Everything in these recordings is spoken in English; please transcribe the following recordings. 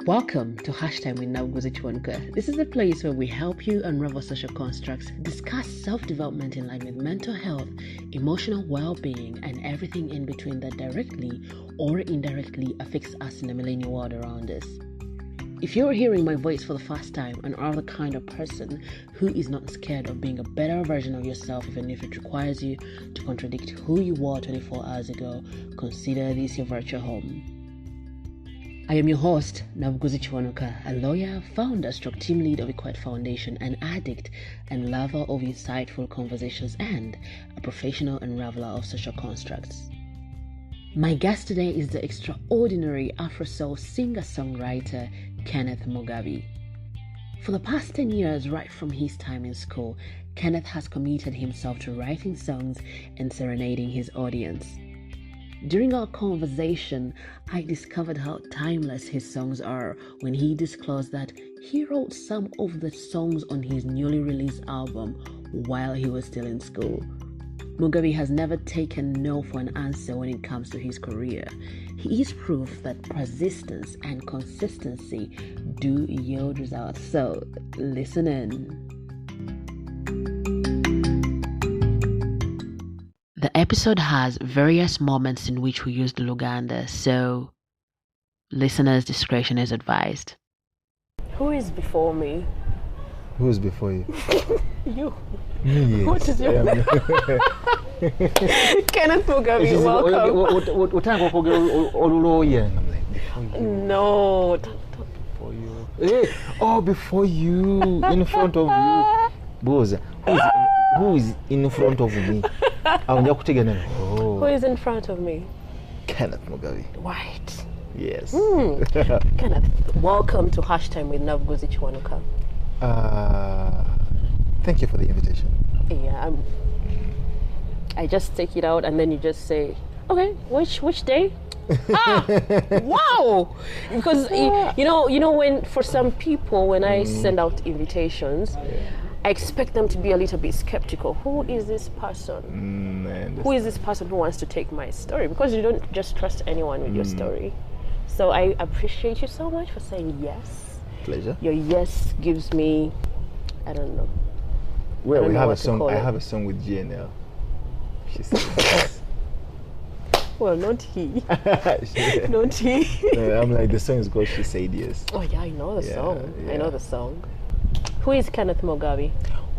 Welcome to Hashtag with Navguzichwanka. This is a place where we help you unravel social constructs, discuss self-development in line with mental health, emotional well-being, and everything in between that directly or indirectly affects us in the millennial world around us. If you're hearing my voice for the first time and are the kind of person who is not scared of being a better version of yourself even if it requires you to contradict who you were 24 hours ago, consider this your virtual home. I am your host, Navguzi Chwanuka, a lawyer, founder, team lead of Equate Foundation, an addict and lover of insightful conversations, and a professional unraveler of social constructs. My guest today is the extraordinary Afrosoul singer-songwriter Kenneth Mugabi. For the past 10 years, right from his time in school, Kenneth has committed himself to writing songs and serenading his audience. During our conversation, I discovered how timeless his songs are when he disclosed that he wrote some of the songs on his newly released album while he was still in school. Mugabi has never taken no for an answer when it comes to his career. He is proof that persistence and consistency do yield results. So, listen in. The episode has various moments in which we use the Luganda, so listeners' discretion is advised. Who is before me? Who is before you? You. Me, yes. What is your name? Kenneth Mugabi, welcome. No. Before you. Hey, oh, before you. In front of you. Boza, who is in front of me? Who is in front of me? Kenneth Mugabi. Right. Yes. Kenneth, welcome to Hashtag with Navguzi Chwanuka. Thank you for the invitation. Yeah, I just take it out and then you just say, okay, which day? Wow! Because you know when for some people when I send out invitations, I expect them to be a little bit skeptical. Who is this person? Who is this person who wants to take my story? Because you don't just trust anyone with your story. So I appreciate you so much for saying yes. Pleasure. Your yes gives me, I don't know. Well, we have a song. I have a song with GNL. She said yes. Well, not he. Not he. I'm like, the song is called She Said Yes. Oh yeah, I know the song. Yeah. I know the song. Who is Kenneth Mugabi?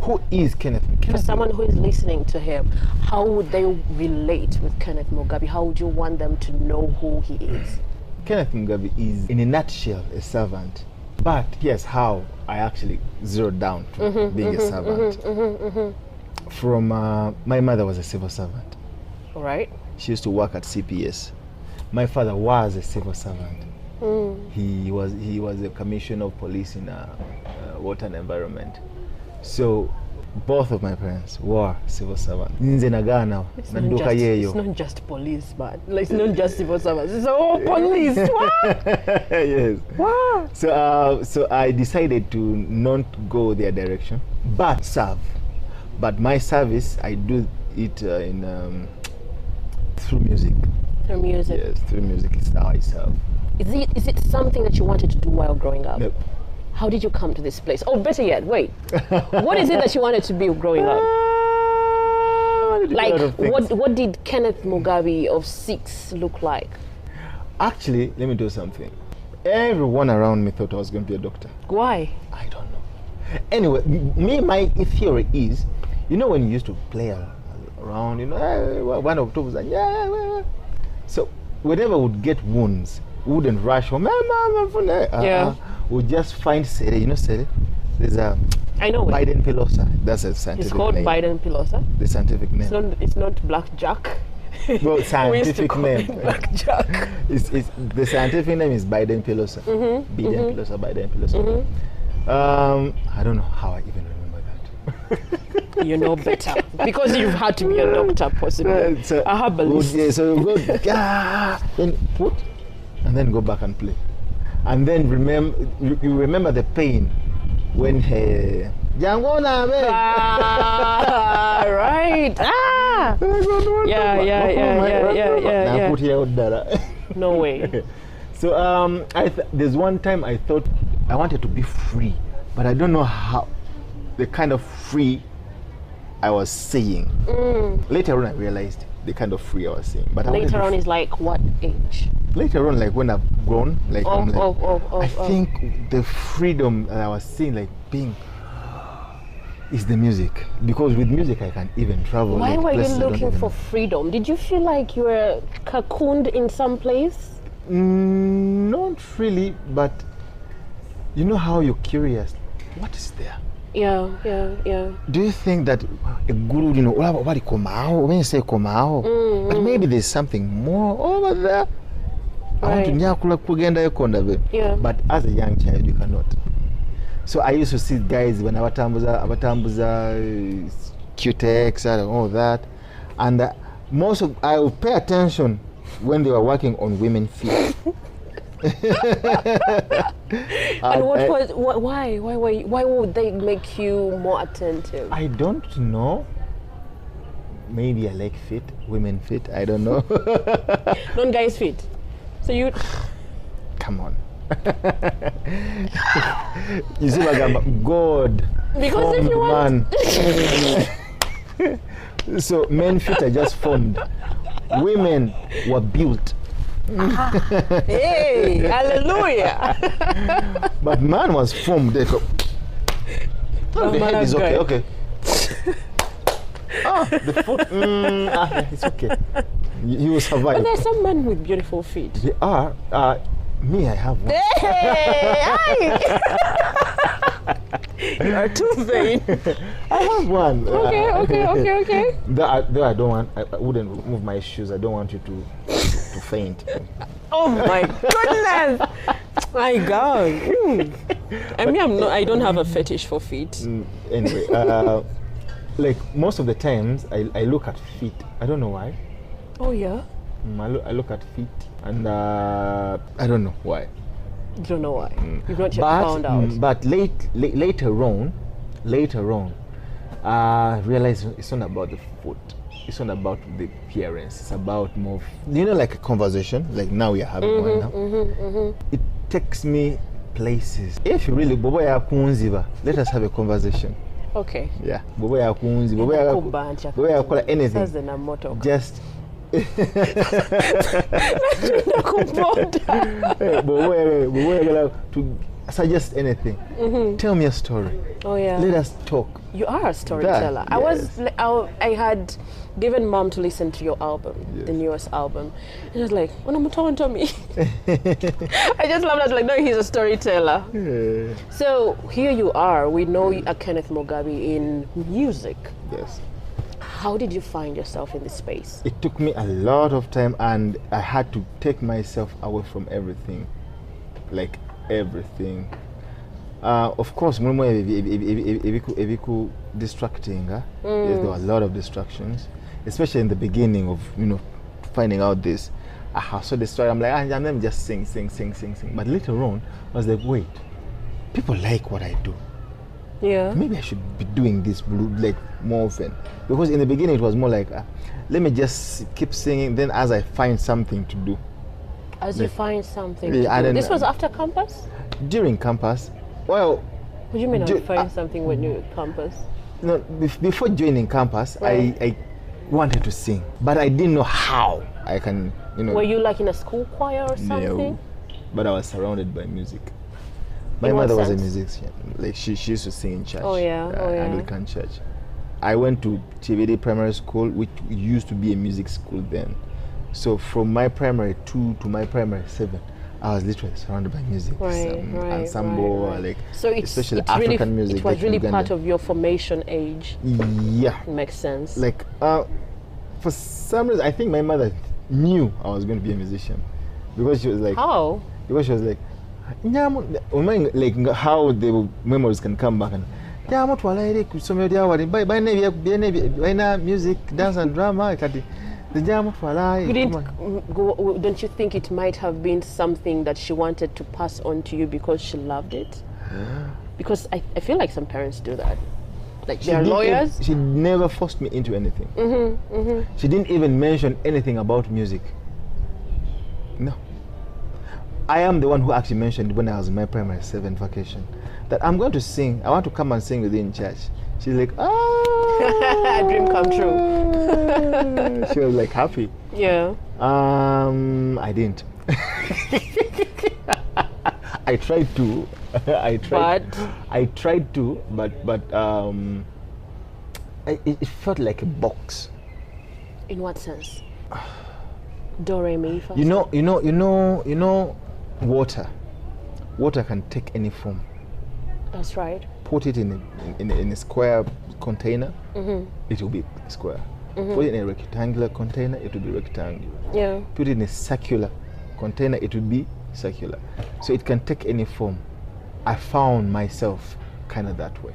Who is Kenneth? For someone who is listening to him, how would they relate with Kenneth Mugabi? How would you want them to know who he is? Kenneth Mugabi is, in a nutshell, a servant. But here's how I actually zeroed down to being a servant. From my mother was a civil servant. All right. She used to work at CPS. My father was a civil servant. He was a commissioner of police in water and environment. So both of my parents were civil servants. It's not just police, but it's not just civil servants. It's all police. What? Yes. Wow. So I decided to not go their direction, but serve. But my service, I do it through music. Through music. Yes, through music is how I serve. Is it something that you wanted to do while growing up? Nope. How did you come to this place? Oh, better yet, wait. What is it that you wanted to be growing up? Like, what did Kenneth Mugabi of 6 look like? Actually, let me do something. Everyone around me thought I was going to be a doctor. Why? I don't know. Anyway, my theory is, you know when you used to play around, one of those, so whenever we would get wounds, we wouldn't rush home. We'd just find Sere. You know Sere? There's a I know Biden Pilosa. That's a scientific name. It's called Biden Pilosa? The scientific name. It's not Blackjack. Well, scientific name. Blackjack. It's the scientific name is Biden Pilosa. Biden Pilosa. I don't know how I even remember that. You know better because you've had to be a doctor, possibly. A herbalist. So go, then put, and then go back and play, and then you remember the pain when right. Yeah. No way. So there's one time I thought I wanted to be free, but I don't know how, the kind of free I was saying. Later on I realized the kind of free I was saying. But later on is like what age? Later on, like when I've grown, like I think the freedom that I was saying, like being, is the music. Because with music I can even travel. Why like, were you looking for freedom? Did you feel like you were cocooned in some place? Not really, but you know how you're curious. What is there? Yeah. Do you think that a guru, you know, when you say komao, but maybe there's something more over there? Right. Yeah. But as a young child, you cannot. So I used to see guys when abatambuza Q-Tex and all that, and I would pay attention when they were working on women's feet. And why would they make you more attentive? I don't know. Maybe I like women feet. I don't know. Non guys' feet. So you come on. You see, like God. Because if you want man. So men feet are just formed. Women were built. Hey, hallelujah. But man was formed. They go, the head is okay. The foot, it's okay. You will survive. But there's some men with beautiful feet. They are. Me, I have one. Hey! You are too vain. I have one. Okay. Though I don't want. I wouldn't remove my shoes. I don't want you to faint. Oh my goodness! My God. I mean, I don't have a fetish for feet. Anyway, like most of the times, I look at feet. I don't know why. Oh yeah. I look at feet, and I don't know why. You don't know why. You've not yet found out. But later on, I realized it's not about the foot. It's not about the appearance. It's about more, like a conversation. Like now we are having one now. It takes me places. If you really, let us have a conversation. Okay. Yeah. Anything. Just. To suggest anything. Tell me a story. Oh yeah. Let us talk. You are a storyteller. Yes. I had given Mom to listen to your album, the newest album, and I was like, "When I'm talking to me," I just loved it. Like, no, he's a storyteller. Yeah. So here you are. We know you are Kenneth Mugabi in music. Yes. How did you find yourself in this space? It took me a lot of time, and I had to take myself away from everything, like everything. Of course, distracting. Yes, there were a lot of distractions, especially in the beginning of finding out this. I saw the story. I'm like, and then just sing. But later on, I was like, wait, people like what I do. Yeah. Maybe I should be doing this like more often, because in the beginning it was more like, let me just keep singing. Then as I find something to do. As you find something to do. This was after campus? During campus. Well. What do you mean find something when you're at campus? No, before joining campus, right. I wanted to sing, but I didn't know how I can, Were you like in a school choir or something? No, but I was surrounded by music. My mother was a musician. Like she used to sing in church. Anglican church. I went to TVD Primary School, which used to be a music school then. So from my primary 2 to my primary 7, I was literally surrounded by music, ensemble, like so especially it's African really, music. It was really part of your formation age. Yeah, makes sense. Like for some reason, I think my mother knew I was going to be a musician, because she was like, how? Because she was like, like how the memories can come back, and music, dance and drama. Don't you think it might have been something that she wanted to pass on to you because she loved it? Because I feel like some parents do that. Like they're lawyers. She never forced me into anything. She didn't even mention anything about music. No. I am the one who actually mentioned when I was in my primary 7 vacation that I'm going to sing. I want to come and sing within church. She's like, Dream come true. She was like happy. Yeah. I didn't. I tried to. I tried to, but it felt like a box. In what sense? Do re mi fa. You know, water. Water can take any form. That's right. Put it in a square container, it will be square. Put it in a rectangular container, it will be rectangular. Yeah. Put it in a circular container, it will be circular. So it can take any form. I found myself kind of that way.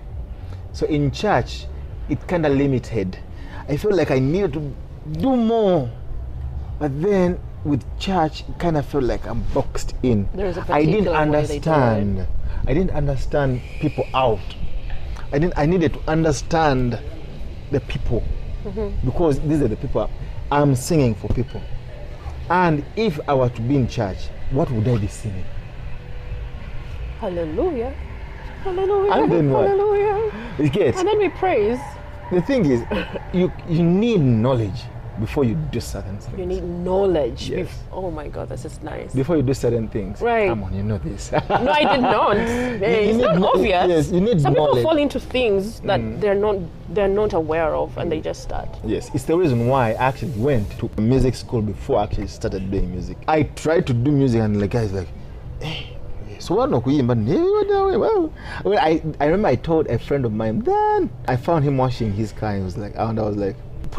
So in church, it kind of limited. I felt like I needed to do more. But then with church, it kind of felt like I'm boxed in. I didn't understand. I didn't understand people out. I needed to understand the people. Because these are the people I'm singing for people. And if I were to be in church, what would I be singing? Hallelujah. Hallelujah. And then what? Hallelujah. And then we praise. The thing is, you need knowledge before you do certain things. You need knowledge. Yes. Oh my God, that's just nice. Before you do certain things. Right. Come on, you know this. No, I did not. It's not obvious. Yes, you need Some knowledge. people fall into things that they're not aware of, and they just start. Yes, it's the reason why I actually went to music school before I actually started doing music. I tried to do music, and the guys like, hey, so what no kuimba? Well, I remember I told a friend of mine. Then I found him washing his car. And he was like, and I was like, the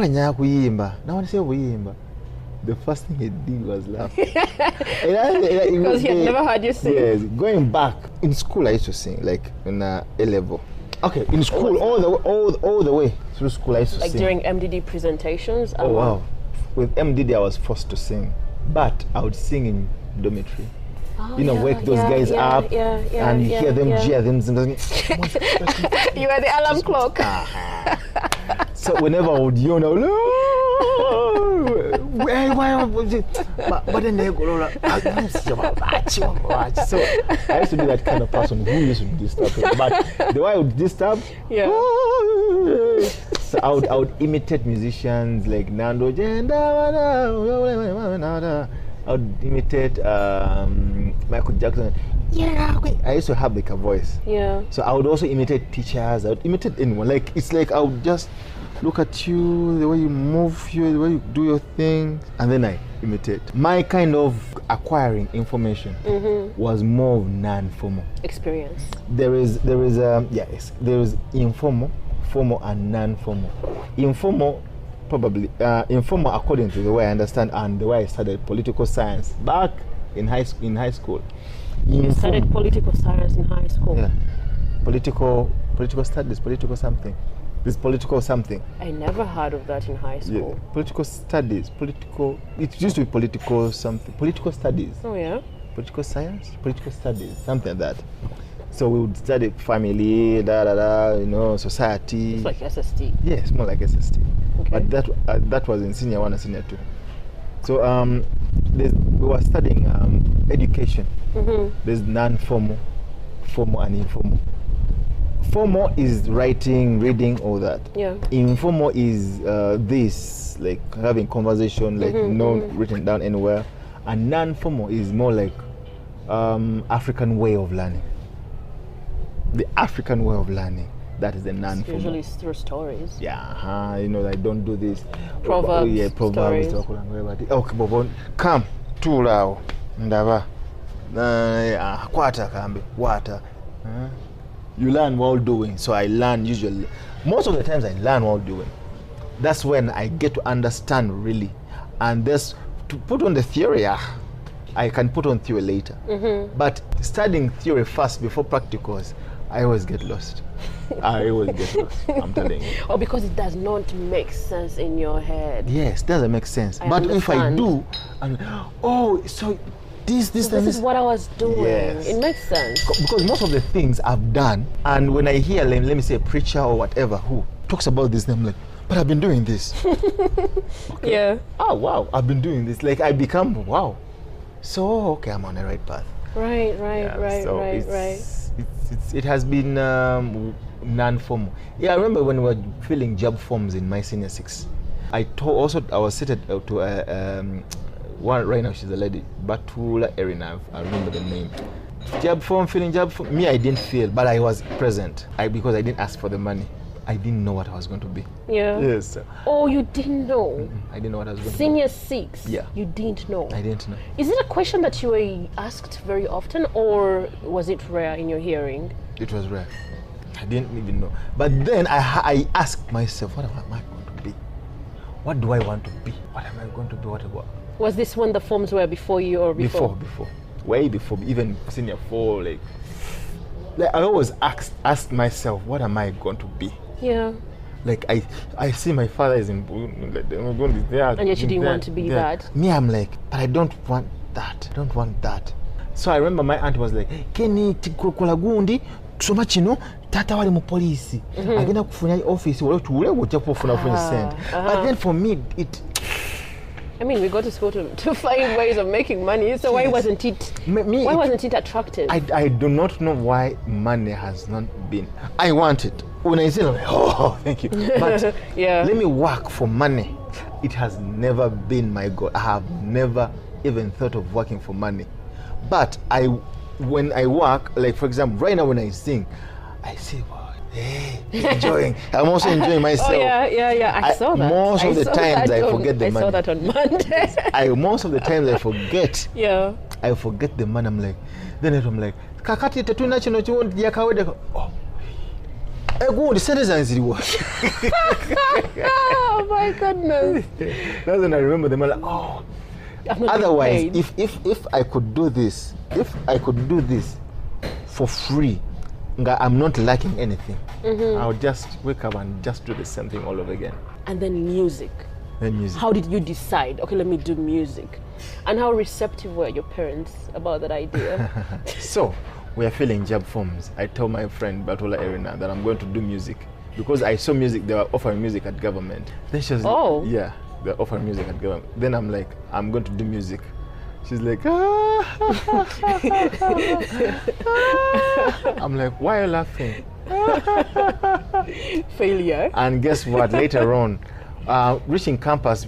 first thing he did was laugh. Because he had never heard you sing. Yes, going back in school, I used to sing like in A level. Okay, in school, all the way through school, I used to sing. Like during MDD presentations. Oh wow! With MDD, I was forced to sing, but I would sing in dormitory. Wake those guys up, and you hear them jeer them. You were the alarm clock. So whenever I would yawn, I would, but then they go, so I used to be that kind of person who used to disturb them. But the way I would disturb, so I would imitate musicians like Nando. I would imitate Michael Jackson. I used to have like a voice. Yeah. So I would also imitate teachers. I would imitate anyone. Like it's like I would just look at you, the way you move, the way you do your thing, and then I imitate. My kind of acquiring information was more non-formal experience. There is informal, formal, and non-formal. Informal. Probably informal, according to the way I understand and the way I studied political science back in high school. You studied political science in high school? Yeah, political studies, political something. This political something. I never heard of that in high school. Yeah. Political studies, it used to be political something, political studies. Oh yeah. Political science, political studies, something like that. So we would study family, society. It's like SST. Yes, more like SST. Okay. But that was in senior 1 and senior 2. So we were studying education. There's non-formal, formal, and informal. Formal is writing, reading, all that. Yeah. Informal is this, like having conversation, like written down anywhere. And non-formal is more like African way of learning. The African way of learning. That is the non-formal. Usually through stories. Yeah, I don't do this. Proverbs. Yeah, proverbs. Stories. Okay, Bobo, come, tulao, ndava, kwata kambe, water. You learn while doing. So I learn usually. Most of the times I learn while doing. That's when I get to understand really. And that's to put on the theory. I can put on theory later. But studying theory first before practicals, I always get lost. I'm telling you. Or because it does not make sense in your head. Yes, doesn't make sense. But if I do, so this is what I was doing. Yes. It makes sense. Because most of the things I've done, and when I hear, let me say, a preacher or whatever who talks about this, I'm like, but I've been doing this. Yeah. Oh, wow, I've been doing this. Like, I become, wow. So okay, I'm on the right path. Right. So it has been non-formal. Yeah, I remember when we were filling job forms in my senior 6. I was seated to one right now. She's a lady, Batula Erina. I remember the name. Filling job form. Me, I didn't feel, but I was present. Because I didn't ask for the money. I didn't know what I was going to be. Yeah. Yes. Oh, you didn't know? I didn't know what I was going to be. Senior 6? Yeah. You didn't know? I didn't know. Is it a question that you were asked very often, or was it rare in your hearing? It was rare. I didn't even know. But then I asked myself, what am I going to be? What do I want to be? What am I going to be? What? Was this when the forms were before you or before? Before. Way before, even senior 4, like I always asked myself, what am I going to be? Yeah. Like I see my father is in, like, they're going to be there. And yet you didn't want to be that. Me, I'm like, but I don't want that. I don't want that. So I remember my aunt was like, Kenny tikukola gundi tusoma kino tata wali mu police. Agenda kufunya office wale tuule wocha kufuna send. But then for me I mean, we go to school to find ways of making money. So why wasn't it? Why wasn't it attractive? I do not know why money has not been. I want it. When I say, oh, thank you. But yeah. Let me work for money. It has never been my goal. I have never even thought of working for money. But when I work, like for example, right now when I sing, I say, wow. Hey, enjoying. I'm also enjoying myself. Oh yeah. I saw that. Most of the times I forget the money. I saw that on Monday. Most of the times I forget. Yeah. I forget the money. I'm like, then I'm like, kakati tetuna chino chiwon yakawede. Oh. Ego the citizens Oh my goodness. That's when I remember them. I'm like, oh. Otherwise, if I could do this, for free, I'm not lacking anything. I'll just wake up and just do the same thing all over again. And then music. How did you decide? Okay, let me do music. And how receptive were your parents about that idea? So, we are filling job forms. I told my friend Batola Erina that I'm going to do music because I saw music. They were offering music at government. Then she was like, yeah, they're offering music at government. Then I'm like, I'm going to do music. She's like, I'm like, why are you laughing? Failure. And guess what? Later on, reaching campus,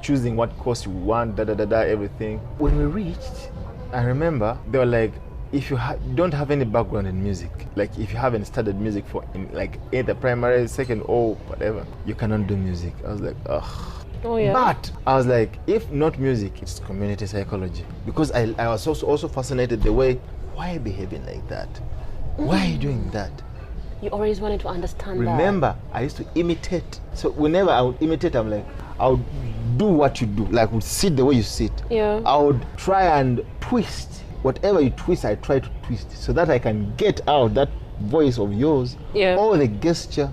choosing what course you want, everything. When we reached, I remember they were like, if you don't have any background in music, like if you haven't studied music like either primary, second, or whatever, you cannot do music. I was like, ugh. Oh, yeah. But I was like, if not music, it's community psychology. Because I was also fascinated the way, why are you behaving like that? Why are you doing that? You always wanted to understand that. Remember, I used to imitate. So whenever I would imitate, I'm like, I would do what you do. Like, I would sit the way you sit. Yeah. I would try and twist. Whatever you twist, I try to twist so that I can get out that voice of yours. Yeah. Or the gesture.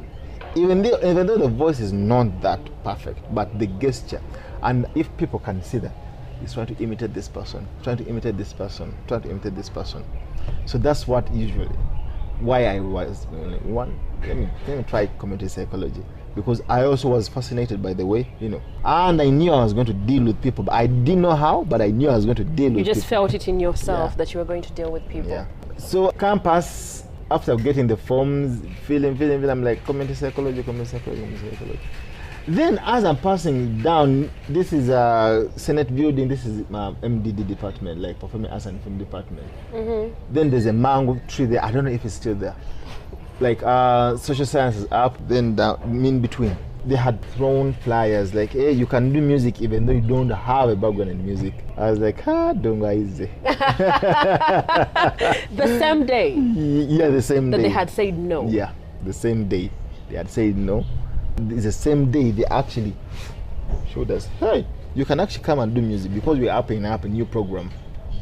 Even though the voice is not that perfect, but the gesture. And if people can see that, he's trying to imitate this person, trying to imitate this person, trying to imitate this person. So that's what usually, why I was, let me try community psychology. Because I also was fascinated by the way, and I knew I was going to deal with people, but I didn't know how, but I knew I was going to deal with people. You just felt it in yourself that you were going to deal with people. Yeah. So campus, after getting the forms, feeling, I'm like, community psychology. Then as I'm passing down, this is a Senate building, this is my MDD department, like Performing Arts and Film department. Then there's a mango tree there, I don't know if it's still there. Like social sciences up, then down, in between. They had thrown flyers like, hey, you can do music even though you don't have a background in music. I was like, don't go easy. The same day? Yeah, the same day. That they had said no? Yeah, the same day. They had said no. It's the same day they actually showed us, hey, you can actually come and do music because we're opening up a new program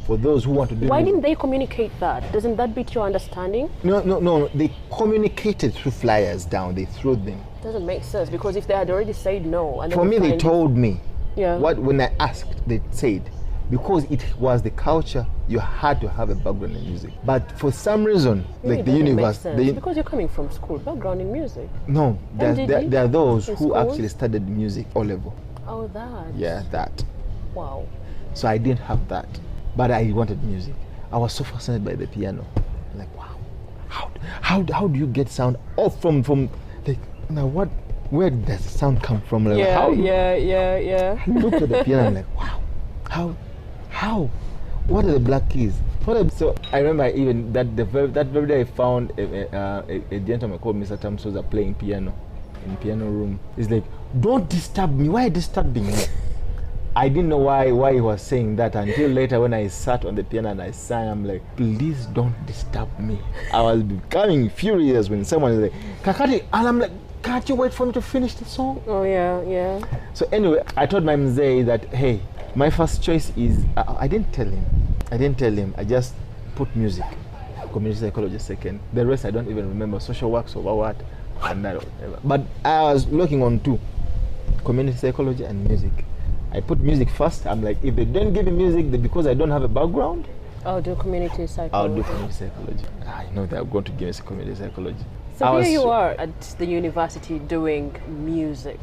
for those who want to do Why music. didn't they communicate that? Doesn't that beat your understanding? No. They communicated through flyers down. They threw them. Doesn't make sense because if they had already said no, and for me, they told me. Yeah. When I asked, they said because it was the culture, you had to have a background in music. But for some reason, like the university, because you're coming from school, background in music. No, there are those who schools? Actually studied music O level. Oh, that. Yeah, that. Wow. So I didn't have that. but I wanted music. I was so fascinated by the piano. Like, wow, how do you get sound off from like, now what? Where does the sound come from? Like, Yeah. I looked at the piano and like, wow, how? What are the black keys? So I remember even that very day I found a gentleman called Mr. Tamsoza playing piano in piano room. He's like, don't disturb me. Why are you disturbing me? I didn't know why he was saying that until later when I sat on the piano and I sang. I'm like, please don't disturb me. I was becoming furious when someone is like, Kakati, and I'm like, can't you wait for me to finish the song? Oh yeah. So anyway, I told my mzee that, hey, my first choice is, I didn't tell him. I just put music, community psychology second. The rest I don't even remember, social works or what, and that whatever. But I was looking on two, community psychology and music. I put music first. I'm like, if they don't give me music, because I don't have a background, I'll do community psychology. I'll do community psychology. I know they're going to give us community psychology. So here you are at the university doing music.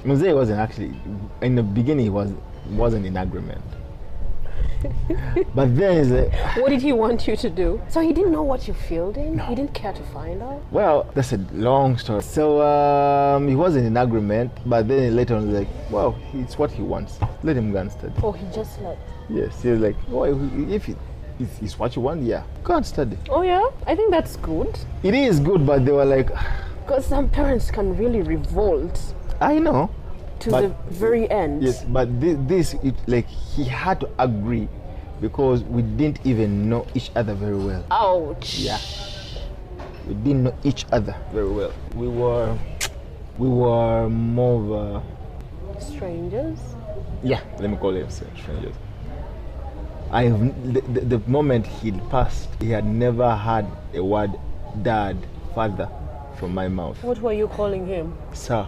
Mzee wasn't actually, in the beginning he wasn't in agreement. But then he's like, what did he want you to do? So he didn't know what you filled in? No. He didn't care to find out? Well, that's a long story. So he wasn't in agreement, but then later on he was like, well, it's what he wants. Let him go and study. Oh, he just let... Yes, he was like, well, if it's what you want, yeah, go and study. Oh yeah? I think that's good. It is good, but they were like... Because some parents can really revolt. I know. To the very end. Yes, but this like he had to agree because we didn't even know each other very well. Ouch. Yeah. We didn't know each other very well. We were more of strangers? Yeah, let me call it strangers. The moment he'd passed, he had never had a word dad, father from my mouth. What were you calling him? Sir.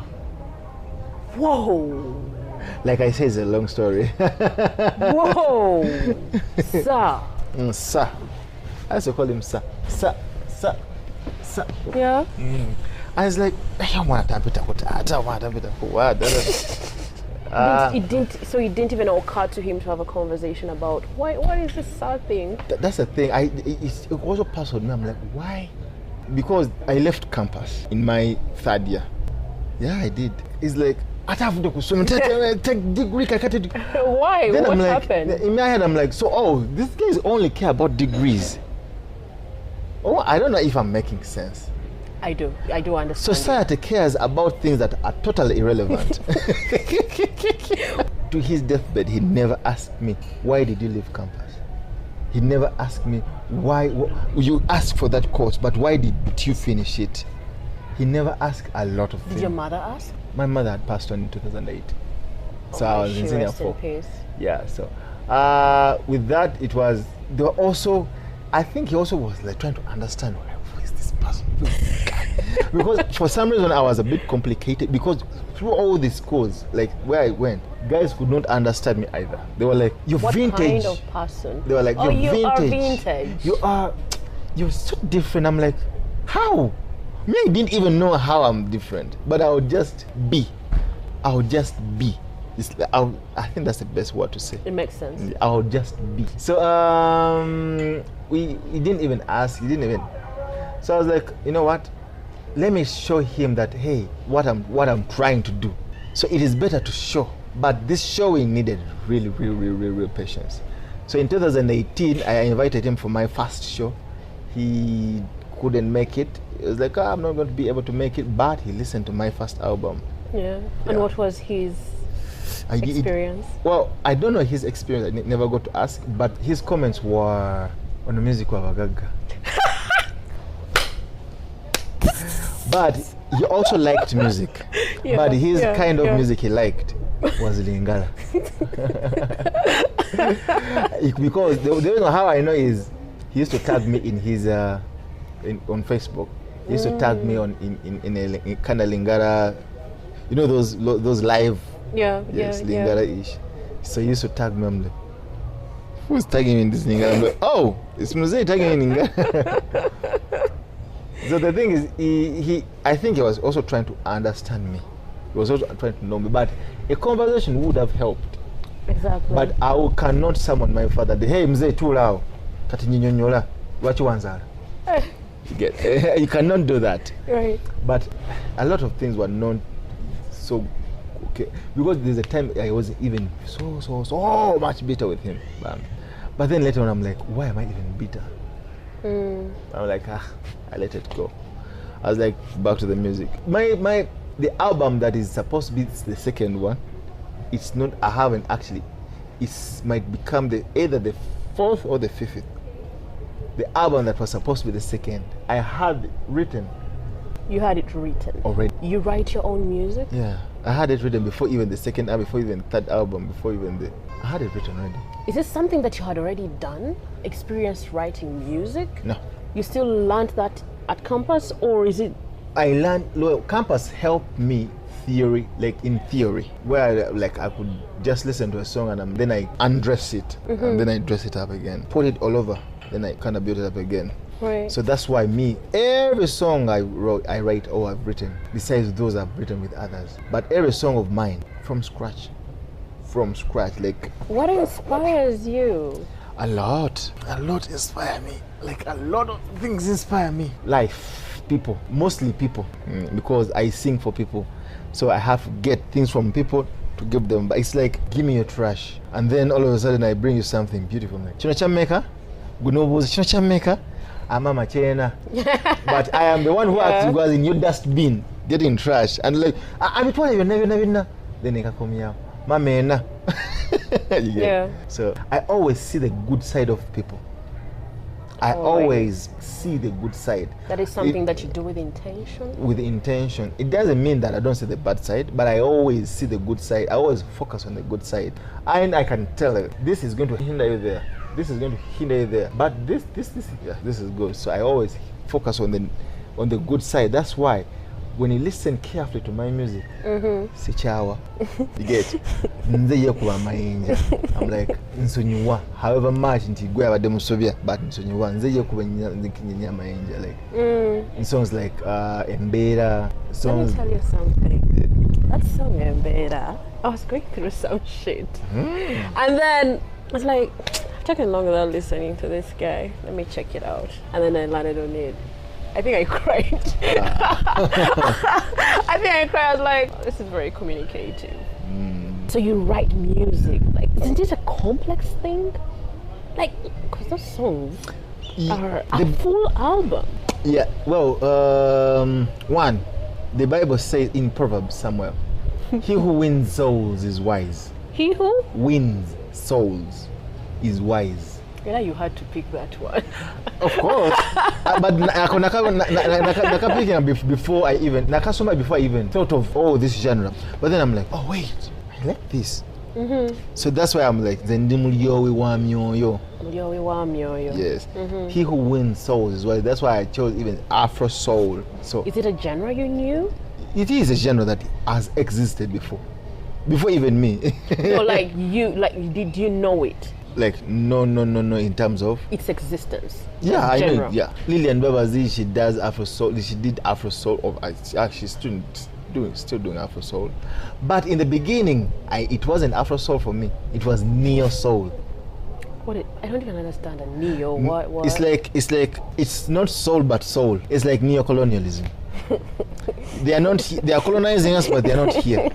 Whoa! Like I say, it's a long story. Whoa! Sir. Sir. I used to call him Sir. Sir. Yeah? I was like, I don't want to So it didn't even occur to him to have a conversation about what is this sad thing? That's the thing. It also passed on me. I'm like, why? Because I left campus in my third year. Yeah, I did. It's like, take degree. Why? Then what like, happened? In my head, I'm like, these guys only care about degrees. Oh, I don't know if I'm making sense. I do understand. Society cares about things that are totally irrelevant. To his deathbed, he never asked me, why did you leave campus? He never asked me, why you asked for that course, but why did you finish it? He never asked a lot of things. Did your mother ask? My mother had passed on in 2008. So I was in senior 4. Yeah, so with that, it was, there were also, I think he also was like trying to understand, who is this person? Because for some reason I was a bit complicated, because through all the schools, like where I went, guys could not understand me either. They were like, you're what vintage. What kind of person? They were like, you're are vintage. vintage. You're so different. I'm like, how? Me, I didn't even know how I'm different, but I would just be. It's like, I think that's the best word to say. It makes sense. I would just be. So he didn't even ask. He didn't even. So I was like, you know what? Let me show him that, hey, what I'm trying to do. So it is better to show. But this showing needed real patience. So in 2018, I invited him for my first show. He couldn't make it. He was like, I'm not going to be able to make it, but he listened to my first album. Yeah. And what was his experience? Well, I don't know his experience. I never got to ask, but his comments were on the music of Agaga. But he also liked music. Yeah, but his kind of music he liked was Lingala. Because the reason how I know is he used to tag me in his on Facebook. He used to tag me in a kind of Lingala, you know those live. Yes, Lingala-ish. So he used to tag me. I'm like, who's tagging me in this Lingala? I'm like, oh, it's Mzee tagging me in Lingala. So the thing is, I think he was also trying to understand me. He was also trying to know me, but a conversation would have helped. Exactly. But I cannot summon my father. Hey, mzee tulao, kati nyinyonyola, wachi wanzala. You cannot do that. Right. But a lot of things were not so okay, because there's a time I was even so much bitter with him. But then later on I'm like, why am I even bitter? I'm like, I let it go. I was like, back to the music. The album that is supposed to be the second one, it's not. I haven't actually. It might become either the fourth or the fifth. The album that was supposed to be the second, I had written. You had it written already. You write your own music? Yeah, I had it written before even the second album, before even the third album, before even I had it written already. Is this something that you had already done? Experienced writing music? No. You still learned that at campus, or is it? I learned. Well, campus helped me in theory, where I could just listen to a song and then I undress it, and then I dress it up again, put it all over, then I kind of build it up again. Right. So that's why every song I write or I've written, besides those I've written with others, but every song of mine from scratch. What inspires you? A lot inspire me. A lot of things inspire me. Life, people, mostly people, because I sing for people, so I have to get things from people to give them. But it's like, give me your trash, and then all of a sudden I bring you something beautiful. Like, chino chameka, gunobuzi chino chameka. Mama chena. But I am the one who actually was in your dustbin getting trash, and like I'm trying to never then I come here mamena. Yeah. So I always see the good side of people. I always see the good side. That is something that you do with intention? With intention. It doesn't mean that I don't see the bad side, but I always see the good side. I always focus on the good side. And I can tell it, this is going to hinder you there. This is going to hinder you there. But this is good. So I always focus on the good side. That's why when you listen carefully to my music, si chawa, you get nze yekuba mayinja. I'm like nsonyiwa, however much nti gwe abadde musobya, but nsonyiwa nze yekuba nkinyenya mayinja, in songs like Embeera songs. Let me tell you something. That song Embeera, I was going through some shit, and then I was like, I've taken long without listening to this guy, let me check it out, and then I landed on it. I think I cried. I think I cried. I was like, this is very communicative. So you write music. Isn't it a complex thing? Because those songs are a full album. Yeah, well, one, the Bible says in Proverbs somewhere, he who wins souls is wise. He who wins souls is wise. Yeah, you had to pick that one. Of course. But before I even thought of this genre. But then I'm like, oh wait, I like this. So that's why I'm like, yes. He who wins souls is wise. That's why I chose even Afrosoul. So is it a genre you knew? It is a genre that has existed before even me. No, did you know it? No, in terms of its existence. Yeah, I know. Yeah, Lillian Babazi, she does Afrosoul. She did Afrosoul. She's still doing Afrosoul. But in the beginning, it wasn't Afrosoul for me. It was neo soul. I don't even understand a neo. What? It's not soul but soul. It's like neo-colonialism. They are colonizing us, but they are not here.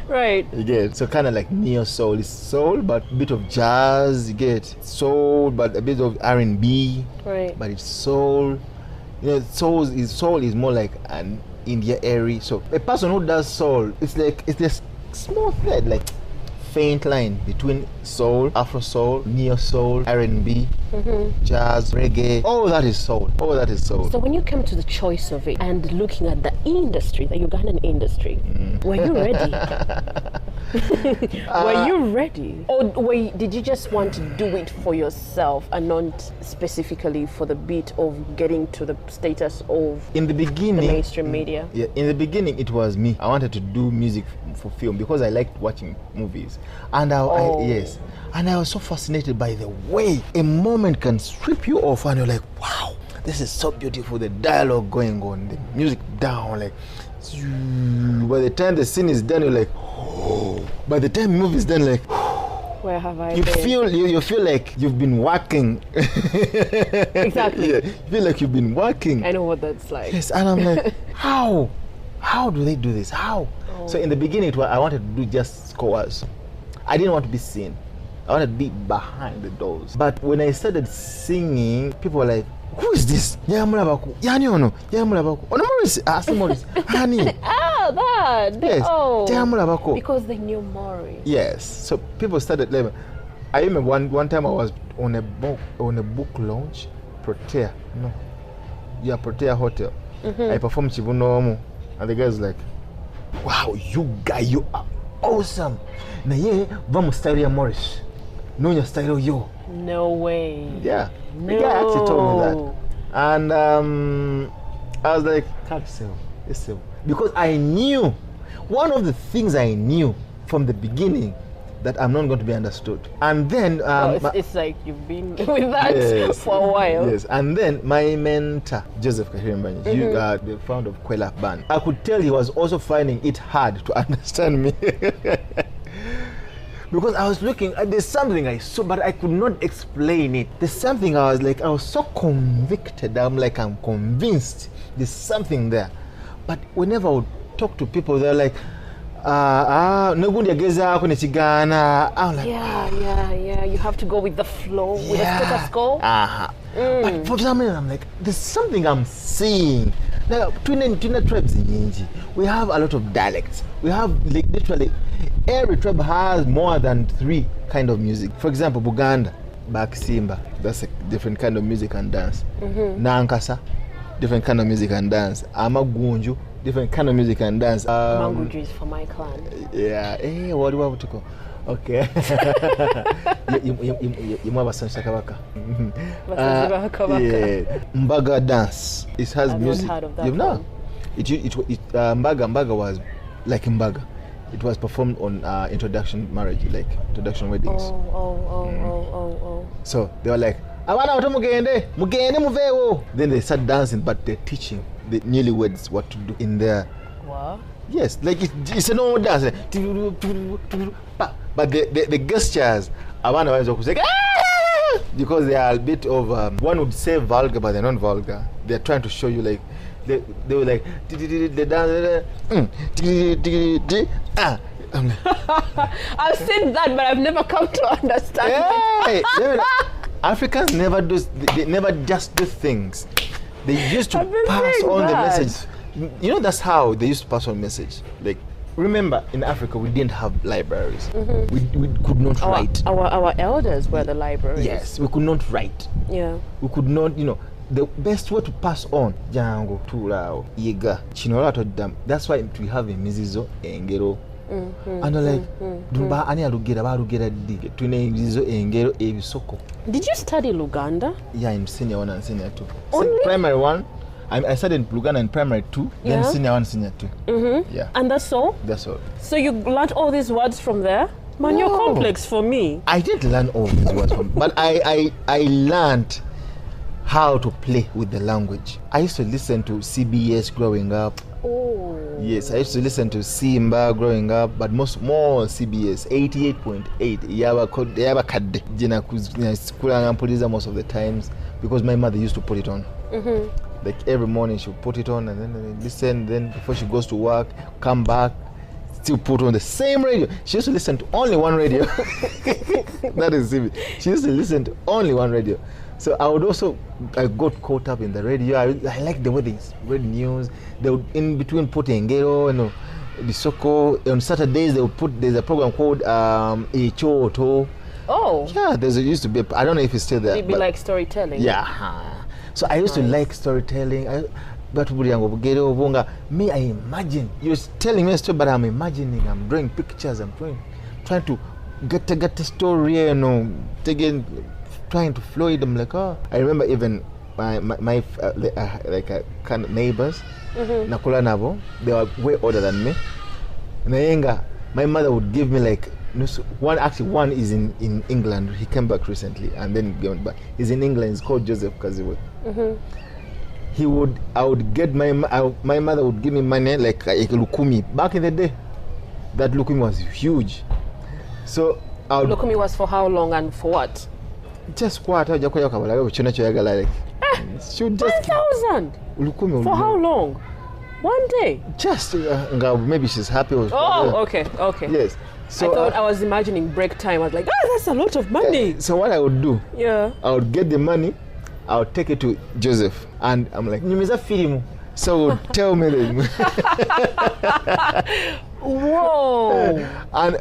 Right. You get so kind of like neo soul. It's soul, but a bit of jazz. You get soul, but a bit of R&B. Right. But it's soul. Soul is more like an India area. So a person who does soul, it's this small thread, faint line between soul, Afro-soul, neo-soul, R&B, jazz, reggae. All that is soul. So when you came to the choice of it and looking at the industry, the Ugandan industry, were you ready? Were you ready? Or did you just want to do it for yourself and not specifically for the beat of getting to the status of in the beginning, the mainstream media? Yeah, in the beginning it was me. I wanted to do music for film because I liked watching movies. And I was so fascinated by the way a moment can strip you off and you're like, wow, this is so beautiful, the dialogue going on, the music down, by the time the scene is done, you're like, oh. by the time the movie is done, like, where have I you been? you feel like you've been working. Exactly. Yeah, you feel like you've been working. I know what that's like. Yes, and I'm like, how do they do this? How? Oh. So in the beginning, I wanted to do just scores. I didn't want to be seen. I wanted to be behind the doors. But when I started singing, people were like, who is this? Yani ono. Ono Morris. Morris. Honey. Ah, that. Yes. Oh. Because they knew Morris. Yes. So people started like, I remember one time I was on a book launch, Protea. No. Yeah, Protea Hotel. I performed Chibunomu. And the guy's like, wow, you are awesome. Na ye vamos style ya Morris. No your style yo. No way. Yeah. No. The guy actually told me that. And I was like, can't sell. Because I knew, one of the things I knew from the beginning, that I'm not going to be understood. And then it's like you've been with that for a while. Yes. And then my mentor, Joseph Kahirimbanyi, the founder of Kwela Band, I could tell he was also finding it hard to understand me. Because I was looking, there's something I saw, but I could not explain it. There's something I was so convicted. I'm convinced there's something there. But whenever I would talk to people, they're like, I'm like, yeah. You have to go with the flow, with the status quo. But for some reason, I'm like, there's something I'm seeing. Now, Tuna tribes in Inji, we have a lot of dialects. We have literally every tribe has more than 3 kind of music. For example, Buganda, Baksimba, that's a different kind of music and dance. Nankasa, different kind of music and dance. Amagunju, different kind of music and dance. Manguju is for my clan. Yeah. Hey, what do I want to go? Okay. Mbaga dance. It has music. Heard of that. You've not? Mbaga was like Mbaga. It was performed on introduction marriage, like introduction weddings. Oh. So they were like, then they start dancing, but they're teaching the newlyweds what to do in their. What? Yes, like it's a normal dance. But the gestures are one of those like, because they are a bit of one would say vulgar, but they're not vulgar. They're trying to show you like they were like they dance. I'm like, I've seen that, but I've never come to understand it. Africans never do. They never just do things. They used to pass on the message. You know, that's how they used to pass on message. Like, remember, in Africa, we didn't have libraries. We could not write. Our elders were the libraries. Yes, we could not write. Yeah. We could not, the best way to pass on, Jango, Turao, Yiga, Chinorato Dam. That's why we have a Mizizo, Engero. And they're like, Dumba, Anya Lugera, Barugera, Tune Mizizo, Engero, Ebisoko. Did you study Luganda? Yeah, in senior 1 and senior 2. Only? Primary 1. I studied Luganda in primary 2, then senior 1, senior 2. Yeah. And that's all? That's all. So you learned all these words from there? Man, you're complex for me. I didn't learn all these words from, but I learned how to play with the language. I used to listen to CBS growing up. Oh. Yes, I used to listen to Simba growing up, but more CBS 88.8. Yaba kadde. Jina kulanga mpuliza most of the times because my mother used to put it on. Like every morning she would put it on and then listen. Then before she goes to work, come back, still put on the same radio. She used to listen to only one radio. That is CBS. She used to listen to only one radio. So I got caught up in the radio. I like the way they read news. They would in between put Engero, Bisoko. On Saturdays there's a program called Echoto. Oh. Yeah, used to be. I don't know if it's still there. It'd be like storytelling. Yeah. So I used to like storytelling. Me, I imagine. You're telling me a story, but I'm imagining. I'm drawing pictures. I'm trying to get the story. Trying to flow it. I'm like, oh. I remember even my kind of neighbors. Nakula nabo. They were way older than me. My mother would give me like. One is in England. He came back recently and then went back. He's in England. He's called Joseph Kaziwe. I would get my mother would give me money like a lukumi. Back in the day, that lukumi was huge. So Lukumi was for how long and for what? Just kwata ojja kukola kabalabe bukyonna kyoyagala like. Should just 1,000 Lukumi. for how long? One day? Just maybe she's happy with. Okay. Yes. So I thought I was imagining break time. I was like, that's a lot of money. So what I would do? Yeah. I would get the money. I would take it to Joseph, and I'm like, "Nyumiza film." So tell me then. Whoa. And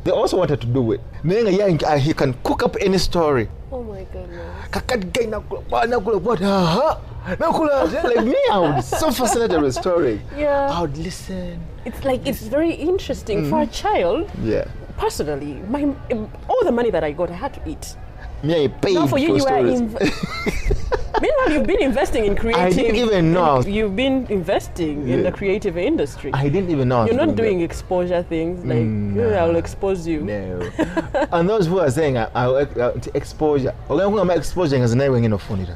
they also wanted to do it. He can cook up any story. Oh my goodness. Like me, I would be so fascinated with the story. Yeah. I would listen. It's very interesting for a child. Yeah. Personally, all the money that I got, I had to eat. Me, I paid Now for you, stories. Meanwhile, you've been investing in creative. I didn't even know. You've been investing in the creative industry. I didn't even know. You're not doing exposure things like I'll expose you. No. And those who are saying exposure, exposure is never going to phone it.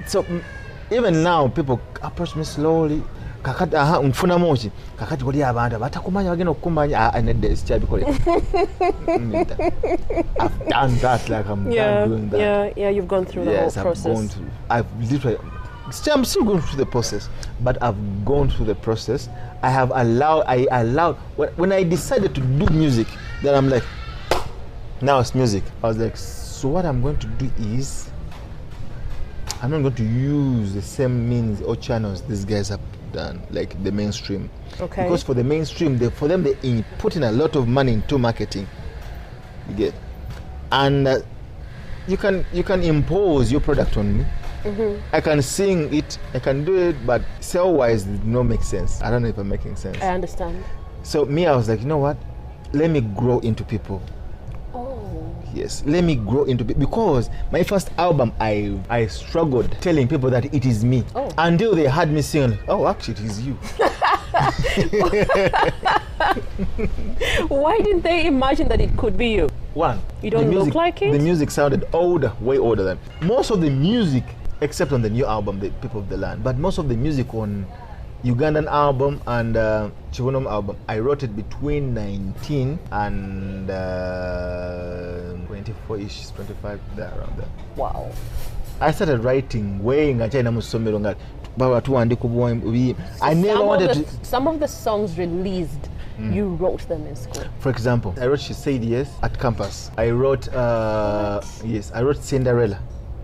So even now people approach me slowly. Kakati mfuna mochi kakati kuli abantu batakumanya bagenda okukumanya and this chabikole. I've done that, like I'm done doing that. Yeah, you've gone through the whole process. I'm still going through the process, but I've gone through the process. I allowed when I decided to do music, then I'm like, now it's music. I was like, so what I'm going to do is I'm not going to use the same means or channels these guys have done, like the mainstream. Okay. Because for the mainstream, they put in a lot of money into marketing. You get, and you can impose your product on me. Mm-hmm. I can sing it, I can do it, but sell-wise, it does not make sense. I don't know if I'm making sense. I understand. So me, I was like, you know what? Let me grow into people. Yes, let me grow into because my first album I struggled telling people that it is me until they heard me sing. Oh, actually, it is you. Why didn't they imagine that it could be you? One, you don't look like it. The music sounded older, way older than most of the music, except on the new album, The People of the Land. But most of the music on Ugandan album and Chibonom album, I wrote it between 19 and 24-ish, 25, there, around there. Wow. I started writing way in China musomero nga baba tuandika obwembi. I never wanted to. Some of the songs released, you wrote them in school. For example, I wrote She Said Yes at campus. I wrote I wrote Cinderella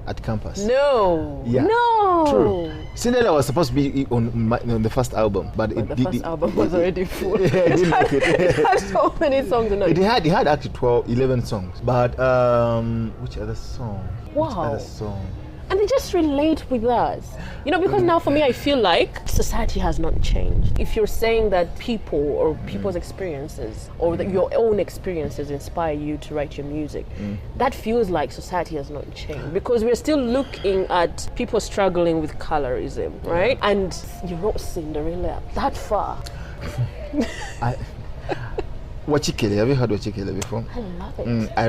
at campus. No. Yeah. No. True. Cinderella was supposed to be on the first album, but the first album was already full. Yeah, it didn't make it. It had so many songs in it. It had actually 11 songs. But which other song? Wow. Which other song? And they just relate with us. You know, because now for me, I feel like society has not changed. If you're saying that people or people's experiences or that your own experiences inspire you to write your music, that feels like society has not changed. Because we're still looking at people struggling with colorism, right? And you wrote Cinderella that far. Wachikele, have you heard Wachikele before? I love it. I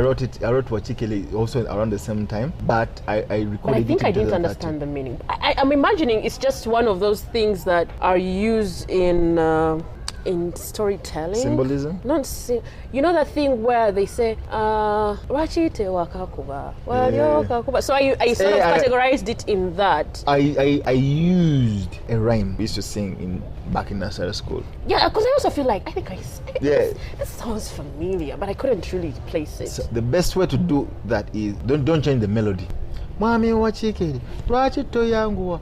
wrote Wachikele also around the same time, but I recorded it. But I think I didn't understand the meaning. I'm imagining it's just one of those things that are used in storytelling. Symbolism? You know that thing where they say, Wachite wakakuba. So I sort of categorized it in that. I used a rhyme we used to sing back in nursery school. Yeah, because I also feel like, this sounds familiar, but I couldn't really place it. So the best way to do that is, don't change the melody. Mami wachikele, wachito yanguwa.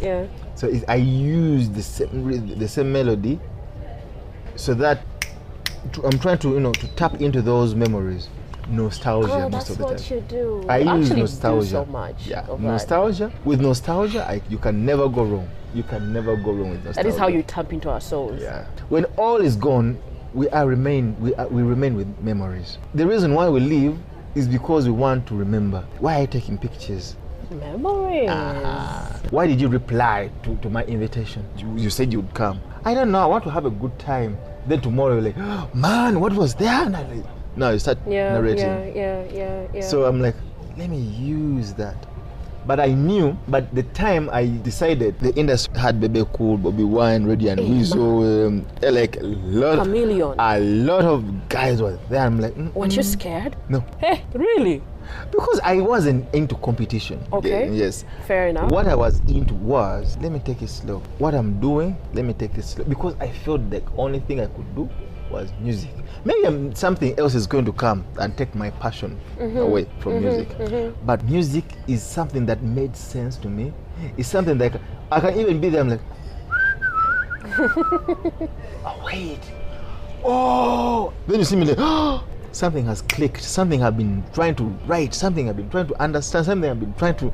Yeah. So I used the same melody, so that I'm trying to tap into those memories, nostalgia most of the time. That's what you do. I use nostalgia. Do so much. Yeah, nostalgia. With nostalgia, you can never go wrong. You can never go wrong with nostalgia. That is how you tap into our souls. Yeah. When all is gone, we remain with memories. The reason why we live is because we want to remember. Why are you taking pictures? Memories. Why did you reply to my invitation? You said you'd come. I don't know. I want to have a good time. Then tomorrow you're like, oh, man, what was there? And I'm like, no, you start narrating. Yeah. So I'm like, let me use that. But I knew, but the time I decided, the industry had Bebe Cool, Bobby Wine, Reddy and Weasel, like a lot of guys were there. I'm like, weren't you scared? No. Hey, really? Because I wasn't into competition. Okay. Yes. Fair enough. What I was into was, let me take it slow. What I'm doing, let me take it slow. Because I felt the only thing I could do was music. Maybe something else is going to come and take my passion away from music. But music is something that made sense to me. It's something that I can even be there. I'm like, oh, wait. Oh. Then you see me like, oh. Something has clicked. Something I've been trying to write. Something I've been trying to understand. Something I've been trying to,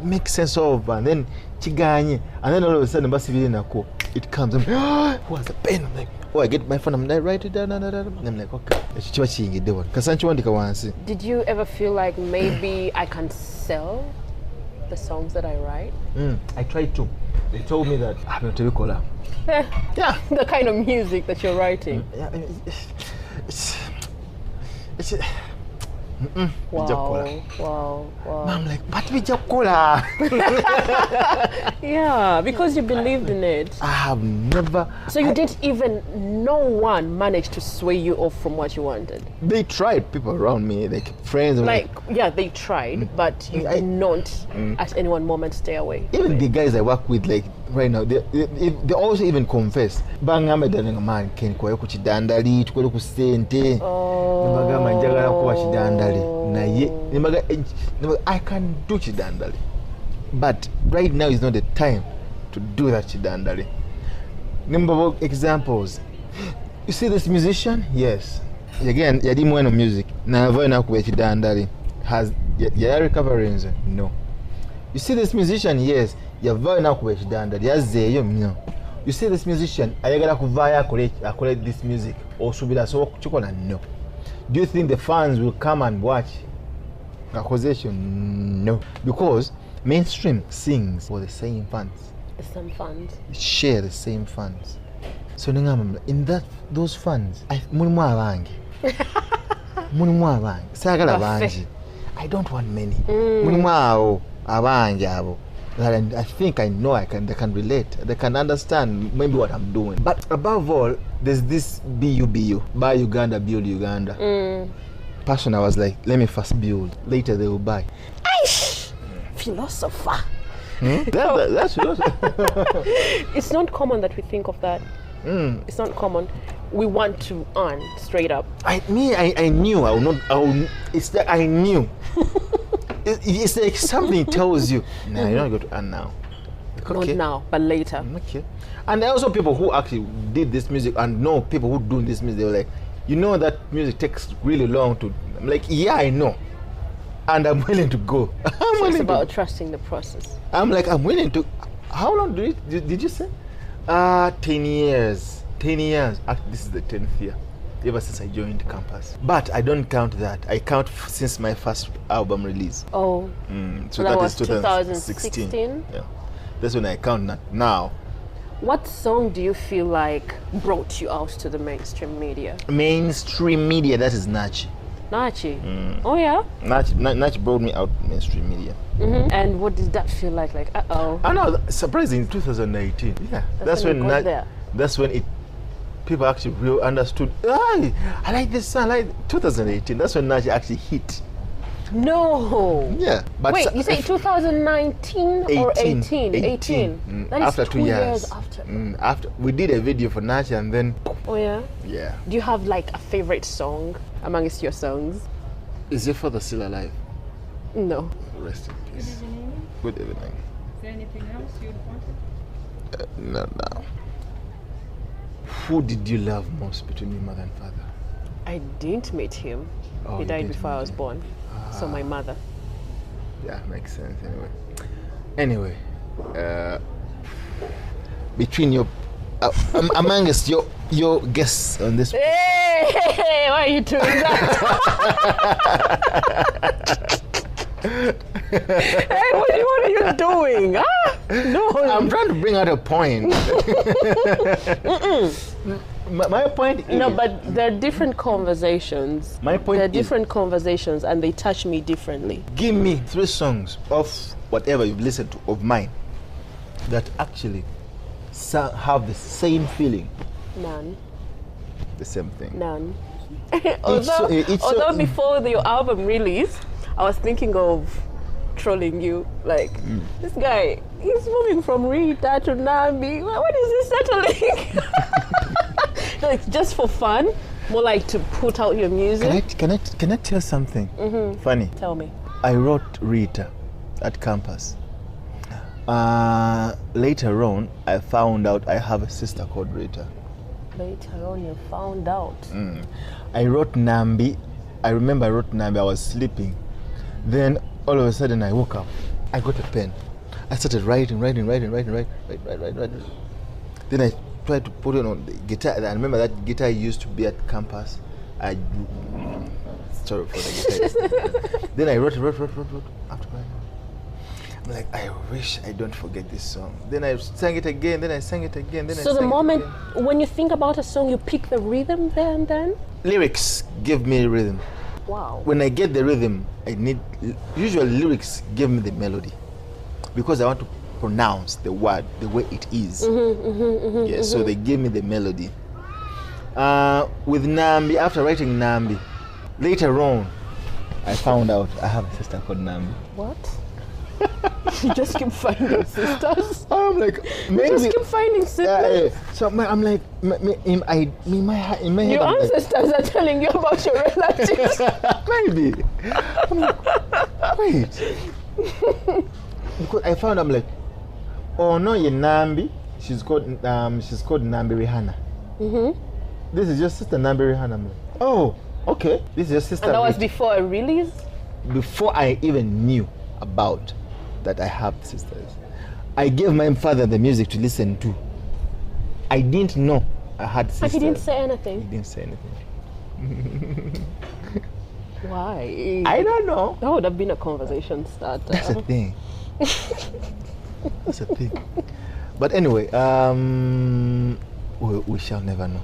make sense of. And then chiganye. And then all of a sudden, it comes. I'm like, oh, who has a pen? I'm like, oh, I get my phone. I'm like, write it down. And I'm like, okay. Did you ever feel like maybe I can sell the songs that I write? I tried to. They told me that I'm not a caller. Yeah. The kind of music that you're writing. Yeah, it's Wow. I'm like, but we just cola. Yeah, because you believed in it. I have never. So you didn't even, no one managed to sway you off from what you wanted. They tried, people around me, like friends. Yeah, they tried, but you did not at any one moment stay away. Even the guys I work with, like right now, they also even confess. Bangame darling man, Ken kwa kuchidandali, tukole kusente. Nibagama njagala kuwa chidandali. Naye I can do chidandali. But right now is not the time to do that chidandali. Number of examples. You see this musician? Yes. Again, yadi mweno music. Na avoid na kuwa chidandali. Has ya recovery? No. You see this musician? Yes. Yavayo na kuwa chidandali. Yazeyo no. You see this musician? Ayagala kuvaya akole this music. Osubira so chikola no. Do you think the fans will come and watch accusation? No. Because mainstream sings for the same fans. The same fans. Share the same fans. So in those fans, I don't want many. I think I know they can relate. They can understand maybe what I'm doing. But above all, there's this BU. Buy Uganda, build Uganda. Passion, I was like, let me first build. Later they will buy. Aish! Philosopher. That's philosophy. It's not common that we think of that. It's not common. We want to earn straight up. I knew I would not. It's that I knew. It's like something tells you, nah, you're not going to earn now. Okay. Not now, but later. Okay. And there are also people who actually did this music and know people who do this music. They were like, that music takes really long to. I'm like, yeah, I know. And I'm willing to go. It's about trusting the process. I'm like, I'm willing to. How long did you say? 10 years. 10 years. Actually, this is the 10th year. Ever since I joined campus. But I don't count that. I count since my first album release. Oh. So that was 2016. Yeah. That's when I count that now. What song do you feel like brought you out to the mainstream media? Mainstream media, that is Nachi. Nachi? Oh yeah? Nachi brought me out mainstream media. And what did that feel like? Like, I know, surprising, 2018. Yeah. That's when people actually really understood. I like this song. Like 2018. That's when Nachi actually hit. No. Yeah. But wait, you say 2019 or 18? 18. That is after 2 years after. After we did a video for Nachi and then. Oh yeah. Yeah. Do you have like a favorite song amongst your songs? Is your father still alive? No. Rest in peace. Good evening. Is there anything else you'd want? No. Who did you love most between your mother and father? I didn't meet him. He died before I was born. So my mother. Yeah, makes sense anyway. Between your amongst your guests on this. Hey, why are you doing that? Hey, what are you doing? Ah, no. I'm trying to bring out a point. My point is... No, but there are different conversations. My point There are is... different conversations and they touch me differently. Give me 3 songs of whatever you've listened to, of mine, that actually have the same feeling. None. The same thing. None. Although before your album release, I was thinking of trolling you. Like, this guy, he's moving from Rita to Nambi. What is he settling? Like, just for fun, more like to put out your music. Can I tell something funny? Tell me. I wrote Rita at campus. Later on, I found out I have a sister called Rita. Later on, you found out. I wrote Nambi. I remember I wrote Nambi. I was sleeping. Then all of a sudden I woke up. I got a pen. I started writing. Then I tried to put it on the guitar. I remember that guitar used to be at campus. Sorry for the guitar. Then I wrote. After that, I'm like, I wish I don't forget this song. Then I sang it again. Then I sang it again. So the moment when you think about a song, you pick the rhythm there and then? Lyrics give me rhythm. Wow. When I get the rhythm, usually lyrics give me the melody, because I want to pronounce the word the way it is. So they give me the melody. With Nambi, after writing Nambi, later on, I found out I have a sister called Nambi. What? You just keep finding sisters? I'm like, maybe. You just keep finding sisters? So I'm like, in my head, your I'm ancestors are telling you about your relatives. Maybe. I'm like, wait. Because I found, I'm like, oh no, you're Nambi. She's called Nambi Rihanna. This is your sister Nambi Rihanna. I'm like, oh, okay. This is your sister. And that was before a release? Before I even knew about that I have sisters. I gave my father the music to listen to. I didn't know I had sisters. And he didn't say anything? He didn't say anything. Why? I don't know. That would have been a conversation starter. That's a thing. That's a thing. But anyway, we shall never know.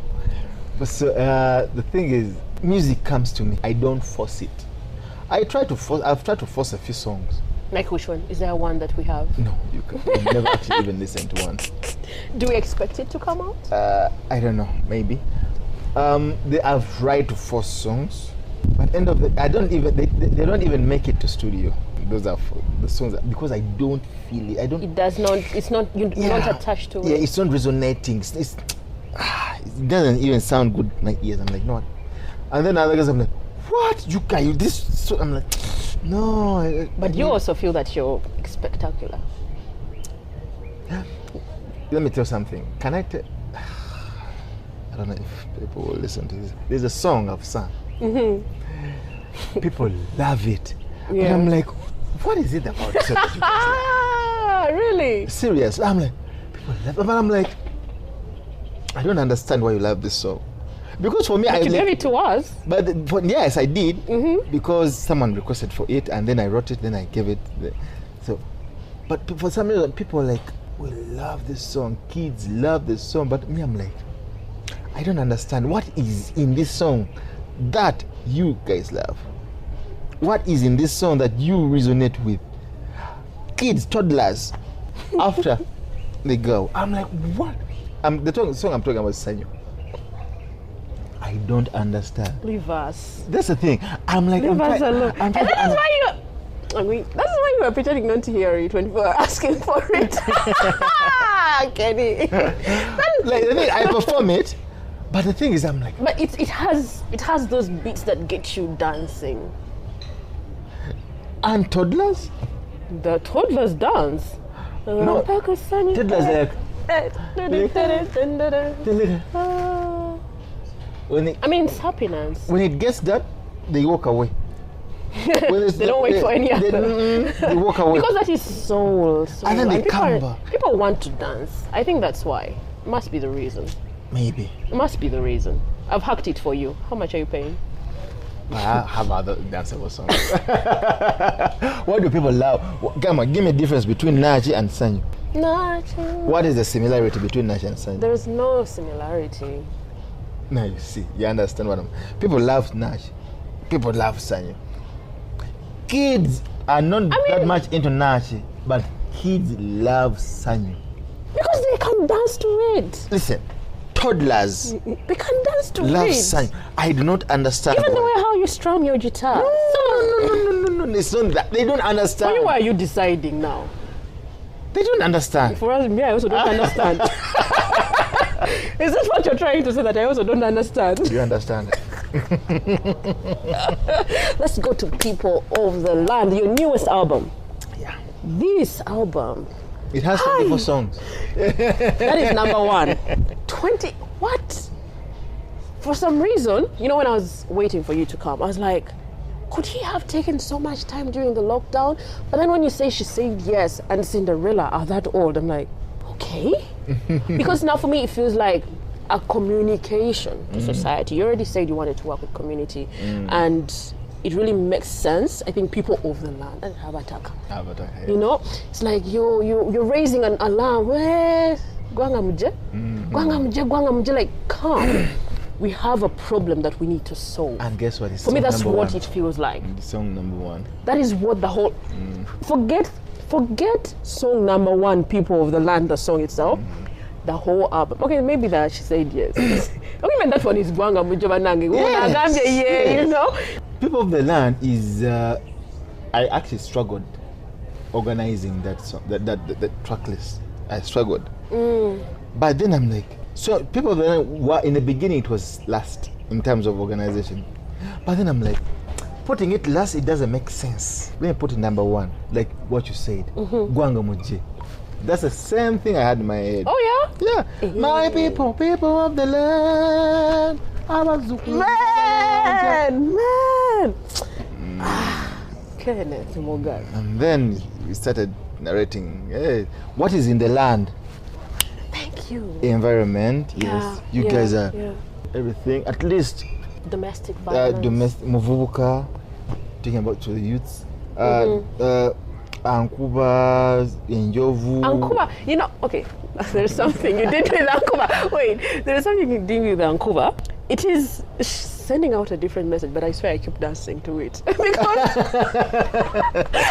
But so the thing is, music comes to me. I don't force it. I've tried to force a few songs. Like which one? Is there one that we have? No, you never actually even listened to one. Do we expect it to come out? I don't know, maybe. I've tried to force songs, but end of the, they don't even make it to studio. Those are the songs because I don't feel it. It does not. It's not. You're not attached to it. Yeah, it's not resonating. It doesn't even sound good in my ears. I'm like, no. And then other guys, I'm like, what? You guys, this? So I'm like, no. But you also feel that you're spectacular. Let me tell you something. Can I tell? I don't know if people will listen to this. There's a song I've sung. People love it. Yeah. But I'm like, what is it about this song that you guys like? Really? Serious. I'm like, people love it. But I'm like, I don't understand why you love this song. Because for me, but you gave it to us. But yes, I did. Because someone requested for it, and then I wrote it, then I gave it. But for some reason, people like, we love this song. Kids love this song. But me, I'm like, I don't understand. What is in this song that you guys love? What is in this song that you resonate with? Kids, toddlers, after they go. I'm like, what? The song I'm talking about is Sanyo. I don't understand. Leave us. That's the thing. I'm like, leave us alone. And that's why you were pretending not to hear it when people were asking for it. Kenny. Like the thing, I perform it, but the thing is, I'm like, but it has those beats that get you dancing. And toddlers? The toddlers dance. No, toddlers like. It's happiness. When it gets that, they walk away. They don't wait for any other. They walk away. Because that is soul. And then they come back. People want to dance. I think that's why. Must be the reason. Maybe. Must be the reason. I've hacked it for you. How much are you paying? I have other danceable songs. What do people love? Come on, give me a difference between Nachi and Sanyo. Nachi. What is the similarity between Nachi and Sanyo? There is no similarity. Now you see, you understand what I'm. People love Nash. People love Sanyo. Kids are not that much into Nash, but kids love Sanyo. Because they can dance to it. Listen, toddlers They can dance to love it. Sanyo. I do not understand. Even the why. way how you strum your guitar. No. It's not that. They don't understand. Why are you deciding now? They don't understand. For us, me, I also don't understand. Is this what you're trying to say, that I also don't understand? You understand? Let's go to People of the Land, your newest album. Yeah. This album, It has 24 songs. that is number 1. 20, what? For some reason, you know, when I was waiting for you to come, I was like, could he have taken so much time during the lockdown? But then when you say She Said Yes and Cinderella are that old, I'm like, okay. Because now for me, it feels like a communication to society. You already said you wanted to work with community, and it really makes sense. I think People of the Land and Habataka. You know, it's like you're raising an alarm. Gwangamuje, like, come. We have a problem that we need to solve. And guess what? It's For me, song that's number what one. it feels like. The song number 1. That is what the whole. Forget song number 1, People of the Land, the song itself. The whole album. Okay, maybe that She Said Yes. Okay, man, that one is Gwanga Mujabanangi. Yes. You know? People of the Land is. I actually struggled organizing that song, that track list. I struggled. But then I'm like, so People of the Land, in the beginning it was last in terms of organization. But then I'm like, putting it last, it doesn't make sense. Let me put it number 1, like what you said. Gwanga Muje. That's the same thing I had in my head. Oh, yeah? Yeah. My people of the land. Man! Kenneth Mugabi. And then we started narrating, hey, what is in the land? Thank you. Environment, yes. You guys are everything. At least Domestic violence. domestic Muvubuka, talking about to the youths. Ankuba, Enjovu. Ankuba, you know, okay, there's something you did with Ankuba. Wait, there's something you did with Ankuba. It is sending out a different message, but I swear I keep dancing to it. Because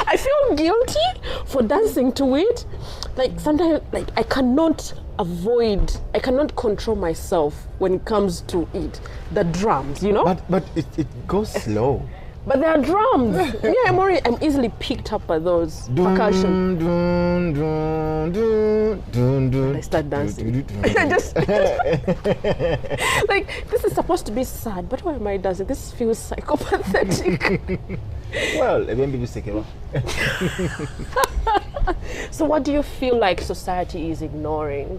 I feel guilty for dancing to it. Like sometimes, like I cannot control myself when it comes to it. The drums, you know? But it goes slow. But there are drums. I'm easily picked up by those percussion. I start dancing. just like, this is supposed to be sad, but why am I dancing? This feels psychopathetic. Well, even people say, So what do you feel like society is ignoring?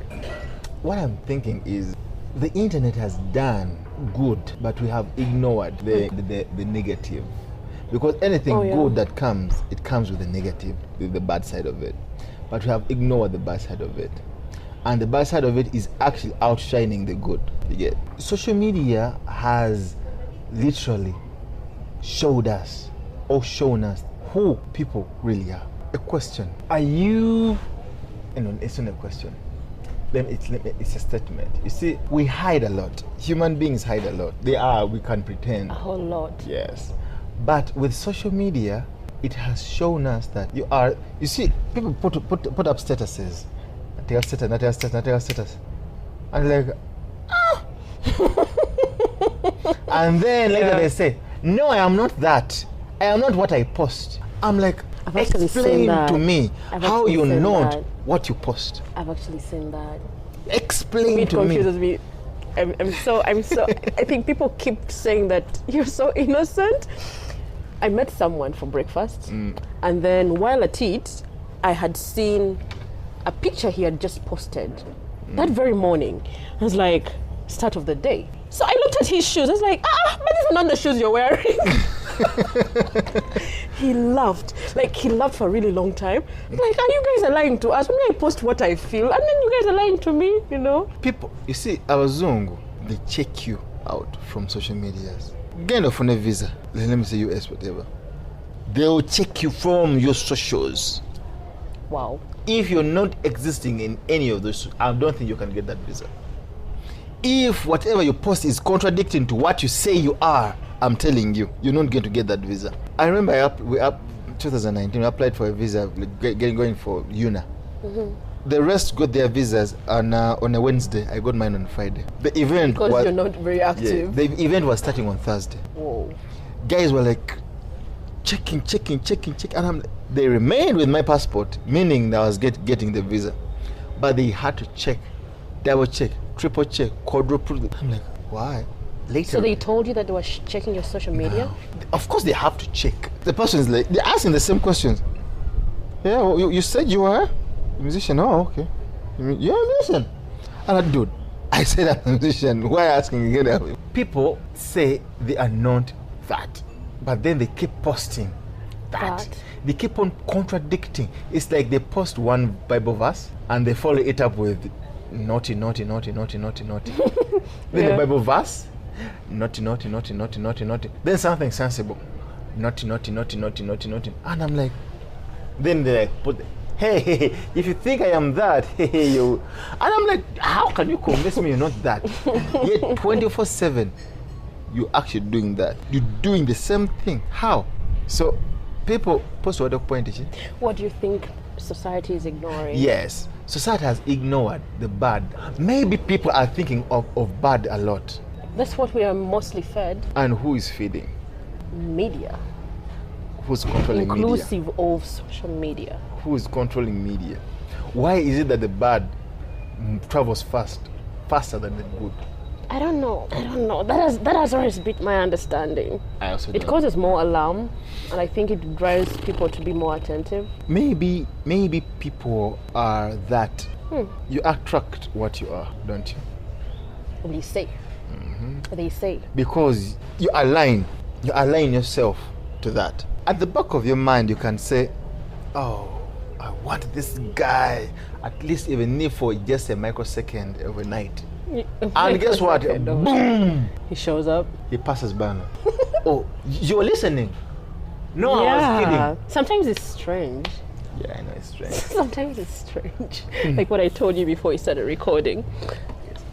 what I'm thinking is the internet has done good, but we have ignored the negative. Because anything good that comes, it comes with the negative, the bad side of it. But we have ignored the bad side of it. And the bad side of it is actually outshining the good. You get? Social media has literally showed us or shown us who people really are. A question. Are you... No, it's not a question. It's a statement. You see, we hide a lot. Human beings hide a lot. We can pretend. A whole lot. Yes. But with social media, it has shown us that you see, people put up statuses. Status. And like, and then later they say, no, I am not that. I am not what I post. I'm like, explain to me how you're not what you post. I've actually seen that. Explain to me. It confuses me. I'm so I think people keep saying that you're so innocent. I met someone for breakfast, and then while at it, I had seen a picture he had just posted that very morning. I was like, start of the day. So I looked at his shoes. I was like, but these are not the shoes you're wearing. He laughed. Like, he laughed for a really long time. Like, you guys are lying to us. When I post what I feel, and then you guys are lying to me, you know? People, you see, Abazungu, they check you out from social medias. Get off on a visa, let me say US, whatever. They'll check you from your socials. Wow. If you're not existing in any of those, I don't think you can get that visa. if whatever you post is contradicting to what you say you are, I'm telling you, you're not going to get that visa. I remember 2019, we applied for a visa, going for UNA. The rest got their visas on a Wednesday. I got mine on Friday. The event because you're not very active. Yeah, the event was starting on Thursday. Whoa. Guys were like checking, and they remained with my passport, meaning that I was getting the visa, but they had to check, double check, triple check, quadruple. I'm like, why? Later. So they told you that they were checking your social media? No. Of course they have to check. The person is like, they're asking the same questions. Yeah, well, you said you were a musician. Oh, okay. You're a musician. And I, dude, I said I'm a musician. Why asking again? People say they are not that, but then they keep posting that. They keep on contradicting. It's like they post one Bible verse and they follow it up with naughty. Then the Bible verse, naughty. Then something sensible, naughty. And I'm like, then they like put, hey, if you think I am that, hey, you. And I'm like, how can you convince me you're not that? Yet 24/7, you're actually doing that. You're doing the same thing. How? So people post what point is it? What do you think society is ignoring? Yes, society has ignored the bad. Maybe people are thinking of bad a lot. That's what we are mostly fed. And who is feeding? Media. Who's controlling media? Inclusive of social media. Who is controlling media? Why is it that the bad travels faster than the good? I don't know. That has always been my understanding. I also it causes more alarm, and I think it drives people to be more attentive. Maybe people are that. You attract what you are, don't you? They say. They say. Because you align yourself to that. At the back of your mind, you can say, oh, I want this guy, at least even if for just a microsecond overnight. And guess what? Boom! He shows up. He passes by. Oh, you're listening? No, I was kidding. Sometimes it's strange. Yeah, I know it's strange. Sometimes it's strange. Like what I told you before we started recording.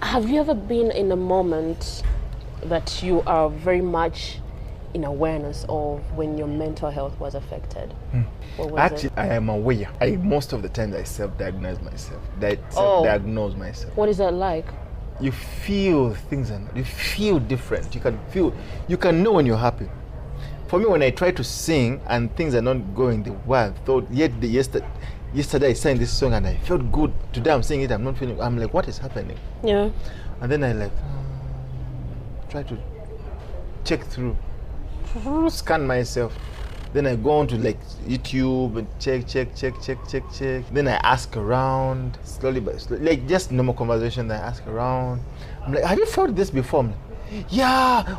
Have you ever been in a moment that you are very much in awareness of when your mental health was affected? What was Actually, it? I am aware. Most of the time I self-diagnose myself. Self-diagnose myself. What is that like? You feel things and you feel different. You can know when you're happy. For me, when I try to sing and things are not going the way I thought, yesterday I sang this song and I felt good. Today I'm singing it, I'm not feeling. I'm like, what is happening? Yeah. And then I like try to check through, scan myself. Then I go on to like YouTube and check. Then I ask around slowly but slowly, like just normal conversation. I ask around. I'm like, have you felt this before? I'm like, yeah,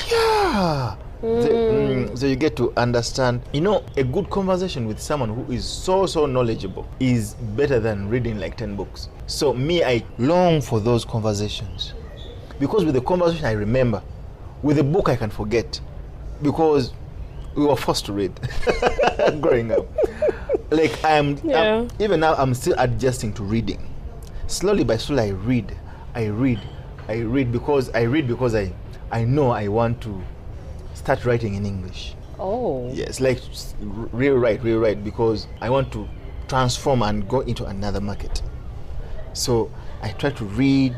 yeah. So you get to understand. You know, a good conversation with someone who is so knowledgeable is better than reading like 10 books. So me, I long for those conversations because with the conversation I remember. With a book I can forget because we were forced to read growing up. Like even now I'm still adjusting to reading. Slowly by slowly I read because I know I want to start writing in English. Oh. Yes, like rewrite because I want to transform and go into another market. So I try to read,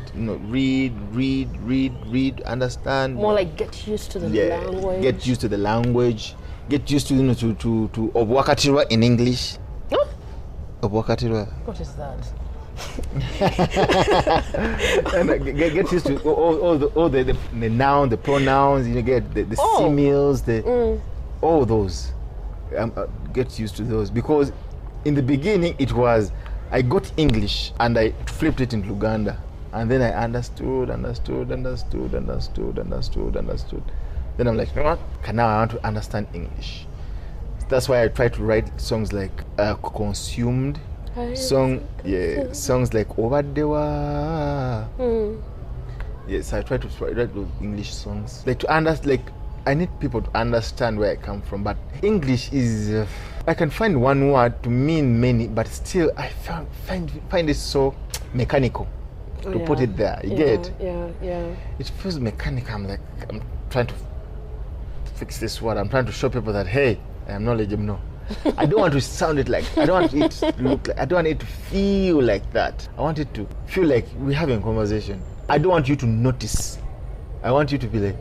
understand. More like get used to the language. Get used to the language. Get used to to Obwakatira in English. Huh? Obwakatira. What is that? And get used to all the noun, the pronouns. You get the similes, all those. Get used to those because in the beginning it was I got English and I flipped it into Luganda, and then I understood. Then I'm like, you know what? Now I want to understand English. That's why I try to write songs like Consumed. Songs like Obadewa. Yes, I try to write those English songs. Like to understand, like I need people to understand where I come from. But English is, I can find one word to mean many, but still I find it so mechanical. to put it there. You get? Yeah. It feels mechanical. I'm like, I'm trying to fix this word. I'm trying to show people that, hey, I am knowledgeable. No. I don't want to sound it like, I don't want it to look like, I don't want it to feel like that. I want it to feel like we're having a conversation. I don't want you to notice. I want you to be like,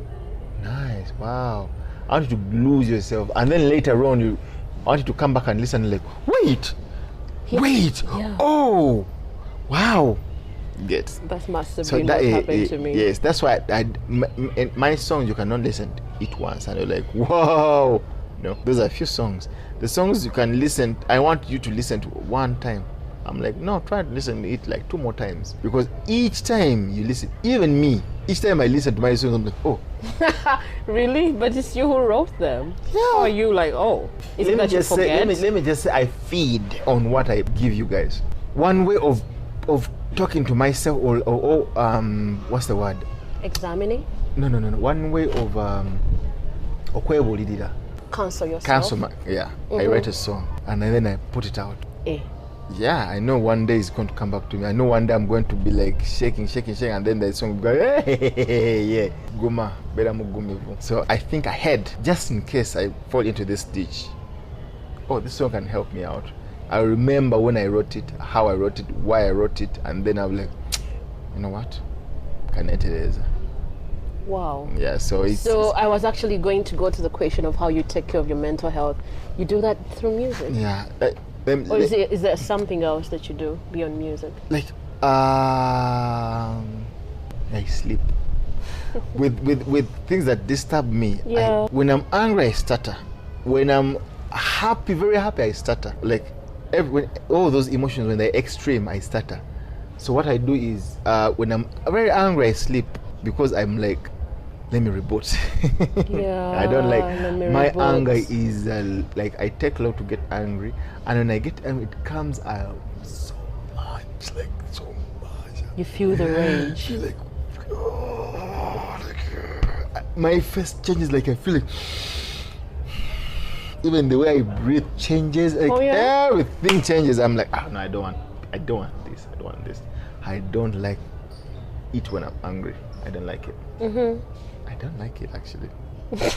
nice, wow. I want you to lose yourself. And then later on, I want you to come back and listen like, wait, oh, wow. Yes. That must have been what happened to me. Yes, that's why my songs, you cannot listen to it once and you're like, whoa. No, those are a few songs. The songs you can listen, I want you to listen to one time. I'm like, no, try to listen to it like 2 more times. Because each time you listen, even me, each time I listen to my songs, I'm like, oh. Really? But it's you who wrote them. Yeah. Or are you like, oh, is it that you forget? Let me just say I feed on what I give you guys. One way of talking to myself or what's the word? Examining? No. One way of okwebulirira. Counsel yourself. I write a song and then I put it out. Yeah, I know one day it's going to come back to me. I know one day I'm going to be like shaking, and then the song will go, yeah, guma, bera mugumivu. So I think ahead, just in case I fall into this ditch. Oh, this song can help me out. I remember when I wrote it, how I wrote it, why I wrote it, and then I'm like, you know what? Kanetereza. Wow. Yeah, so I was actually going to go to the question of how you take care of your mental health. You do that through music? Yeah. Or is there something else that you do beyond music? Like, I sleep. with things that disturb me. Yeah. When I'm angry, I stutter. When I'm happy, very happy, I stutter. Like, all those emotions, when they're extreme, I stutter. So what I do is, when I'm very angry, I sleep because I'm like, let me reboot. Yeah. I don't like my anger is like I take long to get angry, and when I get angry, it comes out so much, like so much. You feel the rage. Like, my face changes. Like I feel like even the way I breathe changes. Like everything changes. I'm like, oh no, I don't want this. I don't like it when I'm angry. I don't like it. Mm-hmm. I don't like it actually. I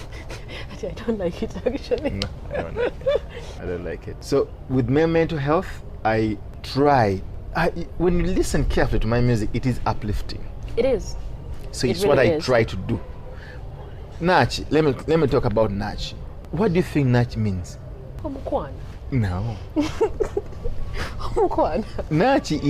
don't like it actually. No, I don't like it. I don't like it. So with my mental health, I try. When you listen carefully to my music, it is uplifting. It is. So it's what I try to do. Nachi, let me talk about Nachi. What do you think Nachi means? No. Nachi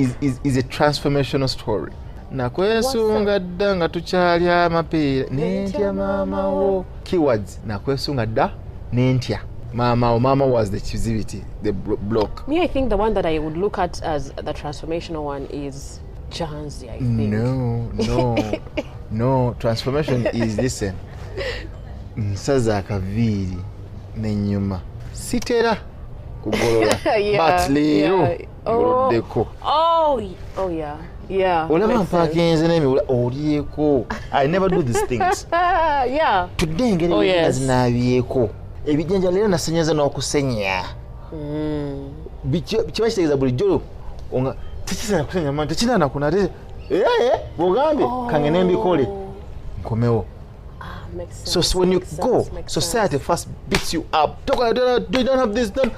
is a transformational story. Nakwesunga dda nga tukyali amapeera nentya maama wo. Keywords nakwesunga dda nentya mama. Mama was the chisivity, the block. Me, I think the one that I would look at as the transformational one is Janzi, I think. No. Transformation is, listen, nsaza akaviiri nenyuma sitera kugolola but leero ngoloddeko. Oh yeah. Olaba mpakenze n'emiwula olieko. I never do these things. Yeah. Today ngeri zinaabyeko. Ebijjanja leero nasenyaza n'okusenya. Kiba kitegeeza bulijjo nga tekisana kusenya mani tekinaana kunate. Bw'ogambye kangene mbikole nkomewo. So when you go, society first beats you up. You don't have this done.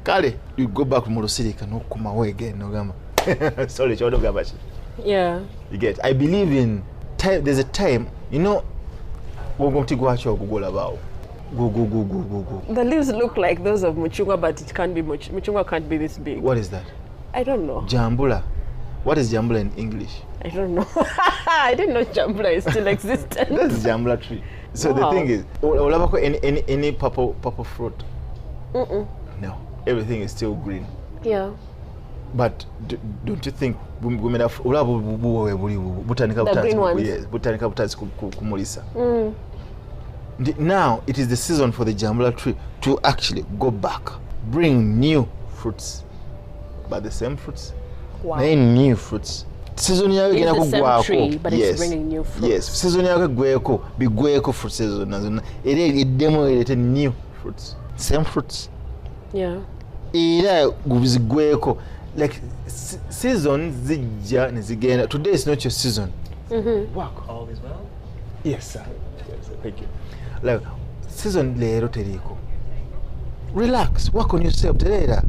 Kale, you go back to Morosirika, no kumawo again, no gama. Sorry, chodo gabashi. Yeah. You get. I believe in time. There's a time, you know. Go. The leaves look like those of Muchungwa, but it can't be Muchungwa can't be this big. What is that? I don't know. Jambula. What is Jambula in English? I don't know. I didn't know Jambula is still existent. That's Jambula tree. So the thing is, any purple fruit? No, everything is still green. Yeah. But don't you think the green ones? Yes, now it is the season for the Jambula tree to actually go back, bring new fruits, but the same fruits. Wow. New fruits. Season yawe gena kugwako. Tree, but it's bringing new fruits. Yes, season yawe bigweko fruit season. It demo new fruits. Same fruits. Yeah. Gubizigweko. like seasons zijja ne zigenda. Today is not your season. Work. All is well. Yes, sir. Yes, sir. Thank you. Like season leero teriiko. Relax. Work on yourself. Terera.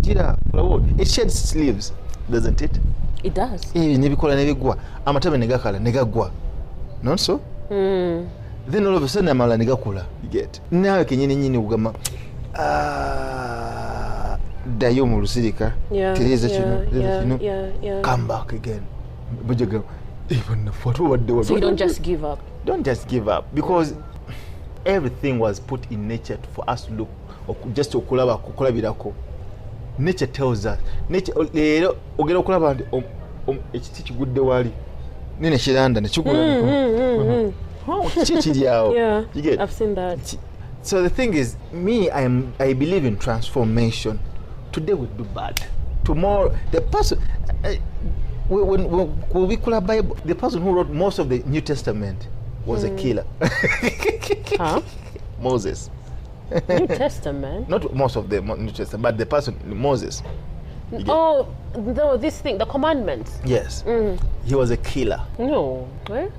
Gira. It sheds sleeves, doesn't it? It does. Nebikola nebigwa. Amatabe negakala negagwa. Not so? Then all of a sudden amala negakula. You get. Nawe kenyini nyini ugama. Dayo mu lusirika. Tereza kino. Yeah. Come back again. Bujaga. Even what So you don't just give up. Don't just give up, because everything was put in nature for us to look, or just to kulabirako. Nature tells us. Nature leero ogera okulaba nti ekiti kigudde wali nene kiranda ne kigula. Yeah, you get. I've seen that. So the thing is, I believe in transformation. Today will be bad. Tomorrow, the person, when we call a Bible, the person who wrote most of the New Testament was a killer. Huh? Moses. New Testament? Not most of the New Testament, but the person, Moses. Oh, no, this thing, the commandments. Yes. He was a killer. No.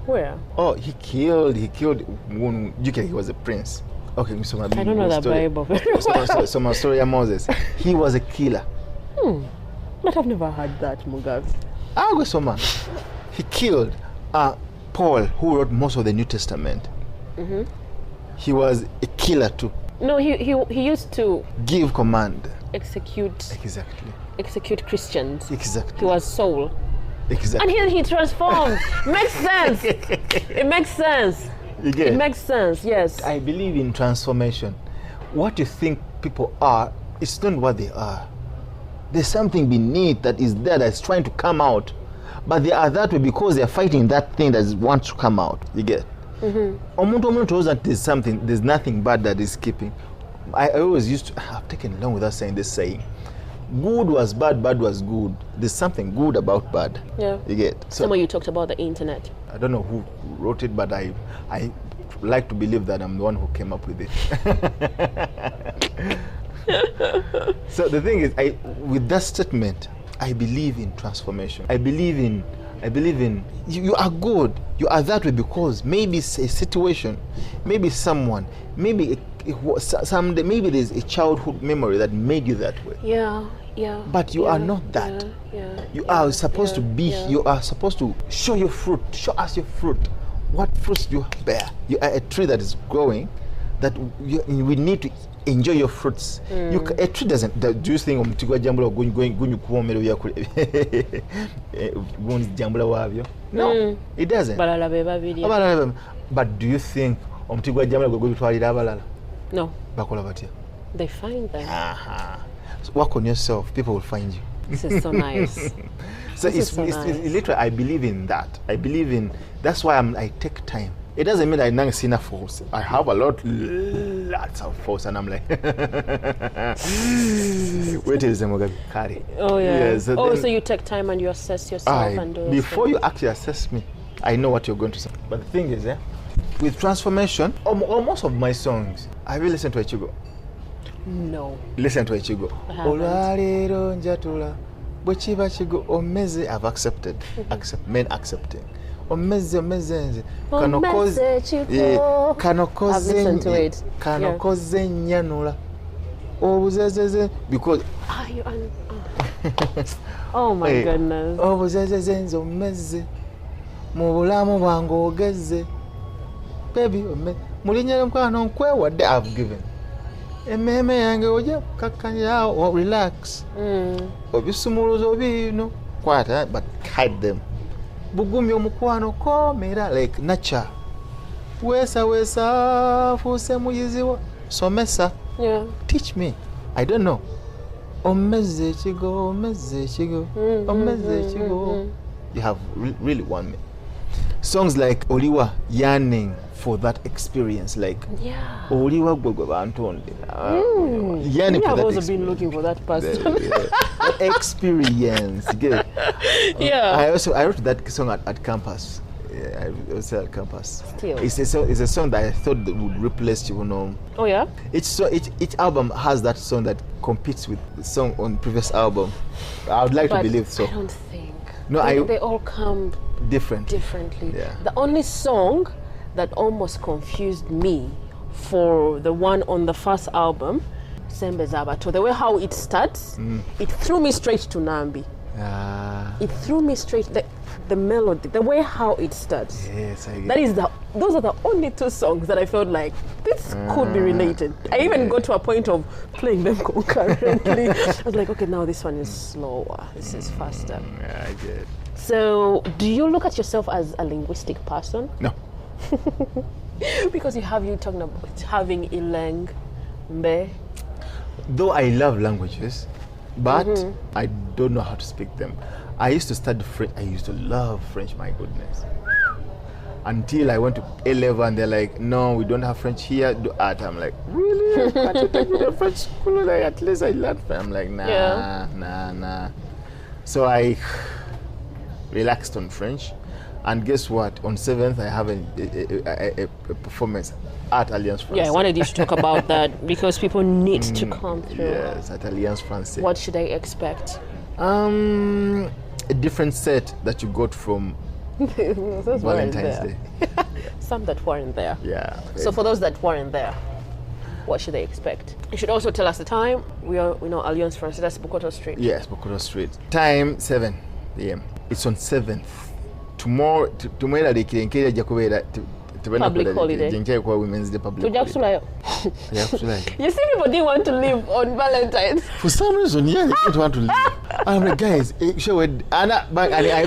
Where? Oh, he killed. He was a prince. Okay, so I don't know that Bible very well. So my story of Moses. He was a killer. But I've never heard that, Mugabi. He killed Paul, who wrote most of the New Testament. He was a killer too. No, he used to Give command. execute Christians. Exactly. He was Saul. Exactly. And he transformed. Makes sense. It makes sense. You get It makes sense, yes. I believe in transformation. What you think people are, it's not what they are. There's something beneath that is there that's trying to come out, but they are that way because they're fighting that thing that wants to come out. You get? Omuntu knows that there's nothing bad that is keeping. I always used to, I've taken long without saying this saying. Good was bad, bad was good. There's something good about bad. Yeah. You get? So Somewhere you talked about the internet. I don't know who wrote it, but I like to believe that I'm the one who came up with it. So the thing is, with that statement, I believe in transformation. I believe in you are good. You are that way because maybe it's a situation, maybe someone, maybe someday, maybe there's a childhood memory that made you that way. Yeah. But you are not that. You are supposed to be. You are supposed to show your fruit. Show us your fruit. What fruits do you bear? You are a tree that is growing. That we need to enjoy your fruits. A tree doesn't. Do you think omutigwa jambula going kuomero yakule? No, it doesn't. But do you think omutigwa jambula go bitwalira abalala? No. Bakola batya? They find them. So work on yourself. People will find you. This is so nice. So it's literally, I believe in that. That's why I take time. It doesn't mean I'm not seeing a force. I have lots of force, and I'm like, wait till Mugabi carry. Oh yeah. Yeah, So you take time and you assess yourself and do before you actually assess me, I know what you're going to say. But the thing is, with transformation, most of my songs, have you listened to Echigo? No. Listen to Echigo. Olwaleero njatula bwe kiba kigo omeze. I've accepted. Men accepting. Omeze nze kano koze nnyanula obuzezeze because oh my goodness. Obuzezeze nze omeze mu bulamu bwange ogeze baby mulinnya lyomukwano nkwewadde. I've given emmeeme yange ojja kukakkanyawo relax obisumuluzo bino kwata but hide them. Bugumi omukwano komera like nature. Wesa fuse muyiziwa somesa. Yeah. Teach me. I don't know. Omeze chigo. You have really won me. Songs like Oliwa yearning for that experience, like Oliwa gwegwe bantonde. Yearning for I've that also experience. been looking for that person. That experience. Get it? Yeah. I wrote that song at campus. Yeah, I would say Campus. Still. It's a song that I thought that would replace, Oh yeah. Each album has that song that competes with the song on previous album. I would like to believe so. I don't think. No, they all come differently. Yeah. The only song that almost confused me for the one on the first album, Sembe Zabato, the way how it starts, it threw me straight to Nambi. It threw me straight the melody, the way how it starts. Yes, I get Those are the only two songs that I felt like this could be related. I even got to a point of playing them concurrently. I was like, okay, now this one is slower. This is faster. Yeah, I get it. So, do you look at yourself as a linguistic person? No. Because you talking about having Ileng, Mbe. Though I love languages, but I don't know how to speak them. I used to study French. I used to love French, my goodness. Until I went to A level and they're like, no, we don't have French here, do art. I'm like, really? Can't you take me to French school? Like, at least I learned French. I'm like, nah. So I relaxed on French. And guess what? On 7th, I have a performance at Alliance Française. Yeah, I wanted you to talk about that because people need to come through. Yes, at Alliance Française. What should I expect? A different set that you got from Valentine's Day. Some that weren't there. Yeah. So for those that weren't there, what should they expect? You should also tell us the time. We know Alliance Française, that's Bokoto Street. Yes, Bokoto Street. Time 7 a.m. It's on 7th. Tomorrow Public holiday. Women's Day public holiday. You see, people didn't want to leave on Valentine's. For some reason, yeah, they didn't want to leave. I'm like, guys, I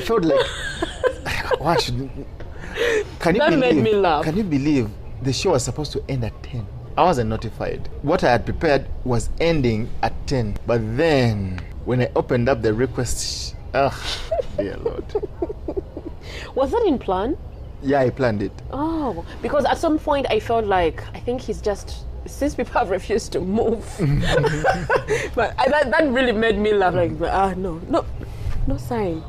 felt like, what should... That made me laugh. Can you believe the show was supposed to end at 10? I wasn't notified. What I had prepared was ending at 10. But then, when I opened up the request, dear Lord. Was that in plan? Yeah, I planned it. Oh, because at some point I felt like, I think he's just, since people have refused to move. But that really made me laugh, like, no sign.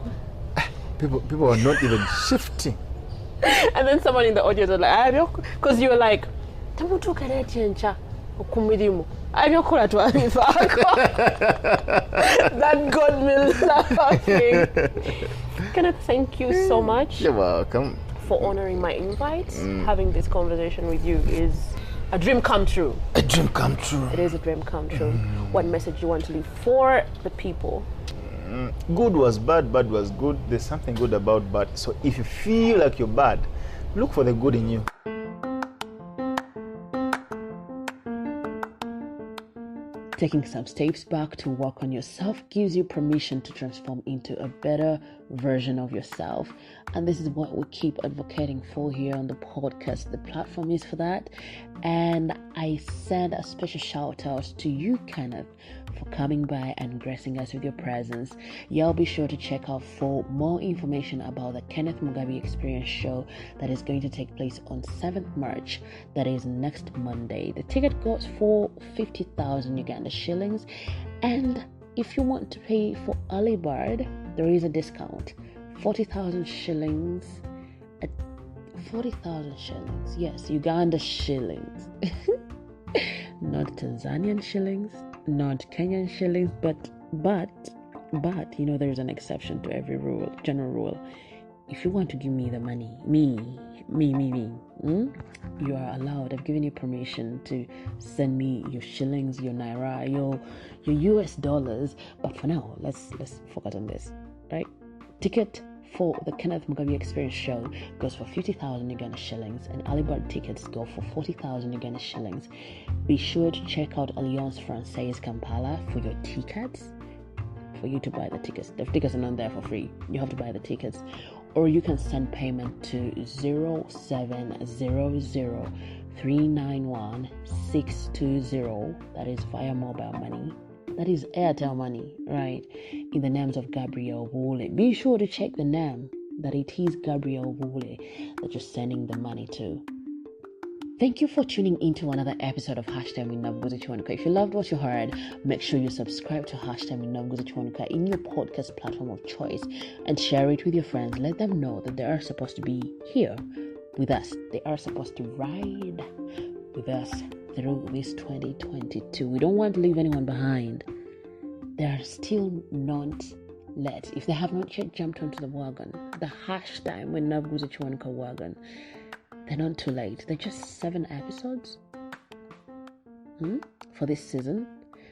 People are not even shifting. And then someone in the audience was like, because you were like, that got me laughing. Kenneth, thank you so much. You're welcome. For honoring my invite. Having this conversation with you is a dream come true. A dream come true. It is a dream come true. What message you want to leave for the people? Good was bad, bad was good. There's something good about bad. So if you feel like you're bad, look for the good in you. Taking some steps back to work on yourself gives you permission to transform into a better version of yourself. And this is what we keep advocating for here on the podcast. The platform is for that. And I send a special shout out to you, Kenneth, for coming by and gracing us with your presence. Y'all be sure to check out for more information about the Kenneth Mugabi Experience show that is going to take place on 7th March. That is next Monday. The ticket goes for 50,000 Uganda shillings. And if you want to pay for early bird, there is a discount. 40,000 shillings. 40,000 shillings. Yes, Uganda shillings. Not Tanzanian shillings, not Kenyan shillings, but you know, there's an exception to every rule, general rule. If you want to give me the money, you are allowed. I've given you permission to send me your shillings, your naira, your US dollars. But for now, let's focus on this, right? Ticket for the Kenneth Mugabi Experience show goes for 50,000 Uganda shillings, and early bird tickets go for 40,000 Uganda shillings. Be sure to check out Alliance Française Kampala for your tickets, for you to buy the tickets. The tickets are not there for free. You have to buy the tickets. Or you can send payment to 0700-391-620. That is via mobile money. That is Airtel money, right? In the names of Gabriel Wole. Be sure to check the name that it is Gabriel Wole that you're sending the money to. Thank you for tuning into another episode of Hashtag with Nabugozi Chwanuka. If you loved what you heard, make sure you subscribe to Hashtag with Nabugozi Chwanuka in your podcast platform of choice and share it with your friends. Let them know that they are supposed to be here with us. They are supposed to ride with us through this 2022. We don't want to leave anyone behind. They are still not let. If they have not yet jumped onto the wagon, the Hashtag with Nabugozi Chwanuka wagon, they're not too late. They're just 7 episodes for this season.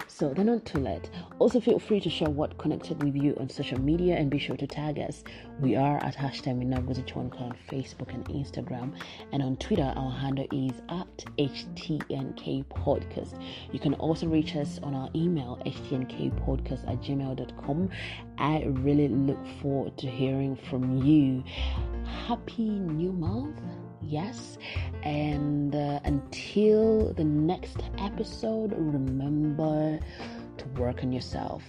So they're not too late. Also, feel free to share what connected with you on social media and be sure to tag us. We are at Hashtag with Nabugozi Chwanuka on Facebook and Instagram. And on Twitter, our handle is at HTNK Podcast. You can also reach us on our email, htnkpodcast@gmail.com. I really look forward to hearing from you. Happy New Month. Yes, and until the next episode, remember to work on yourself.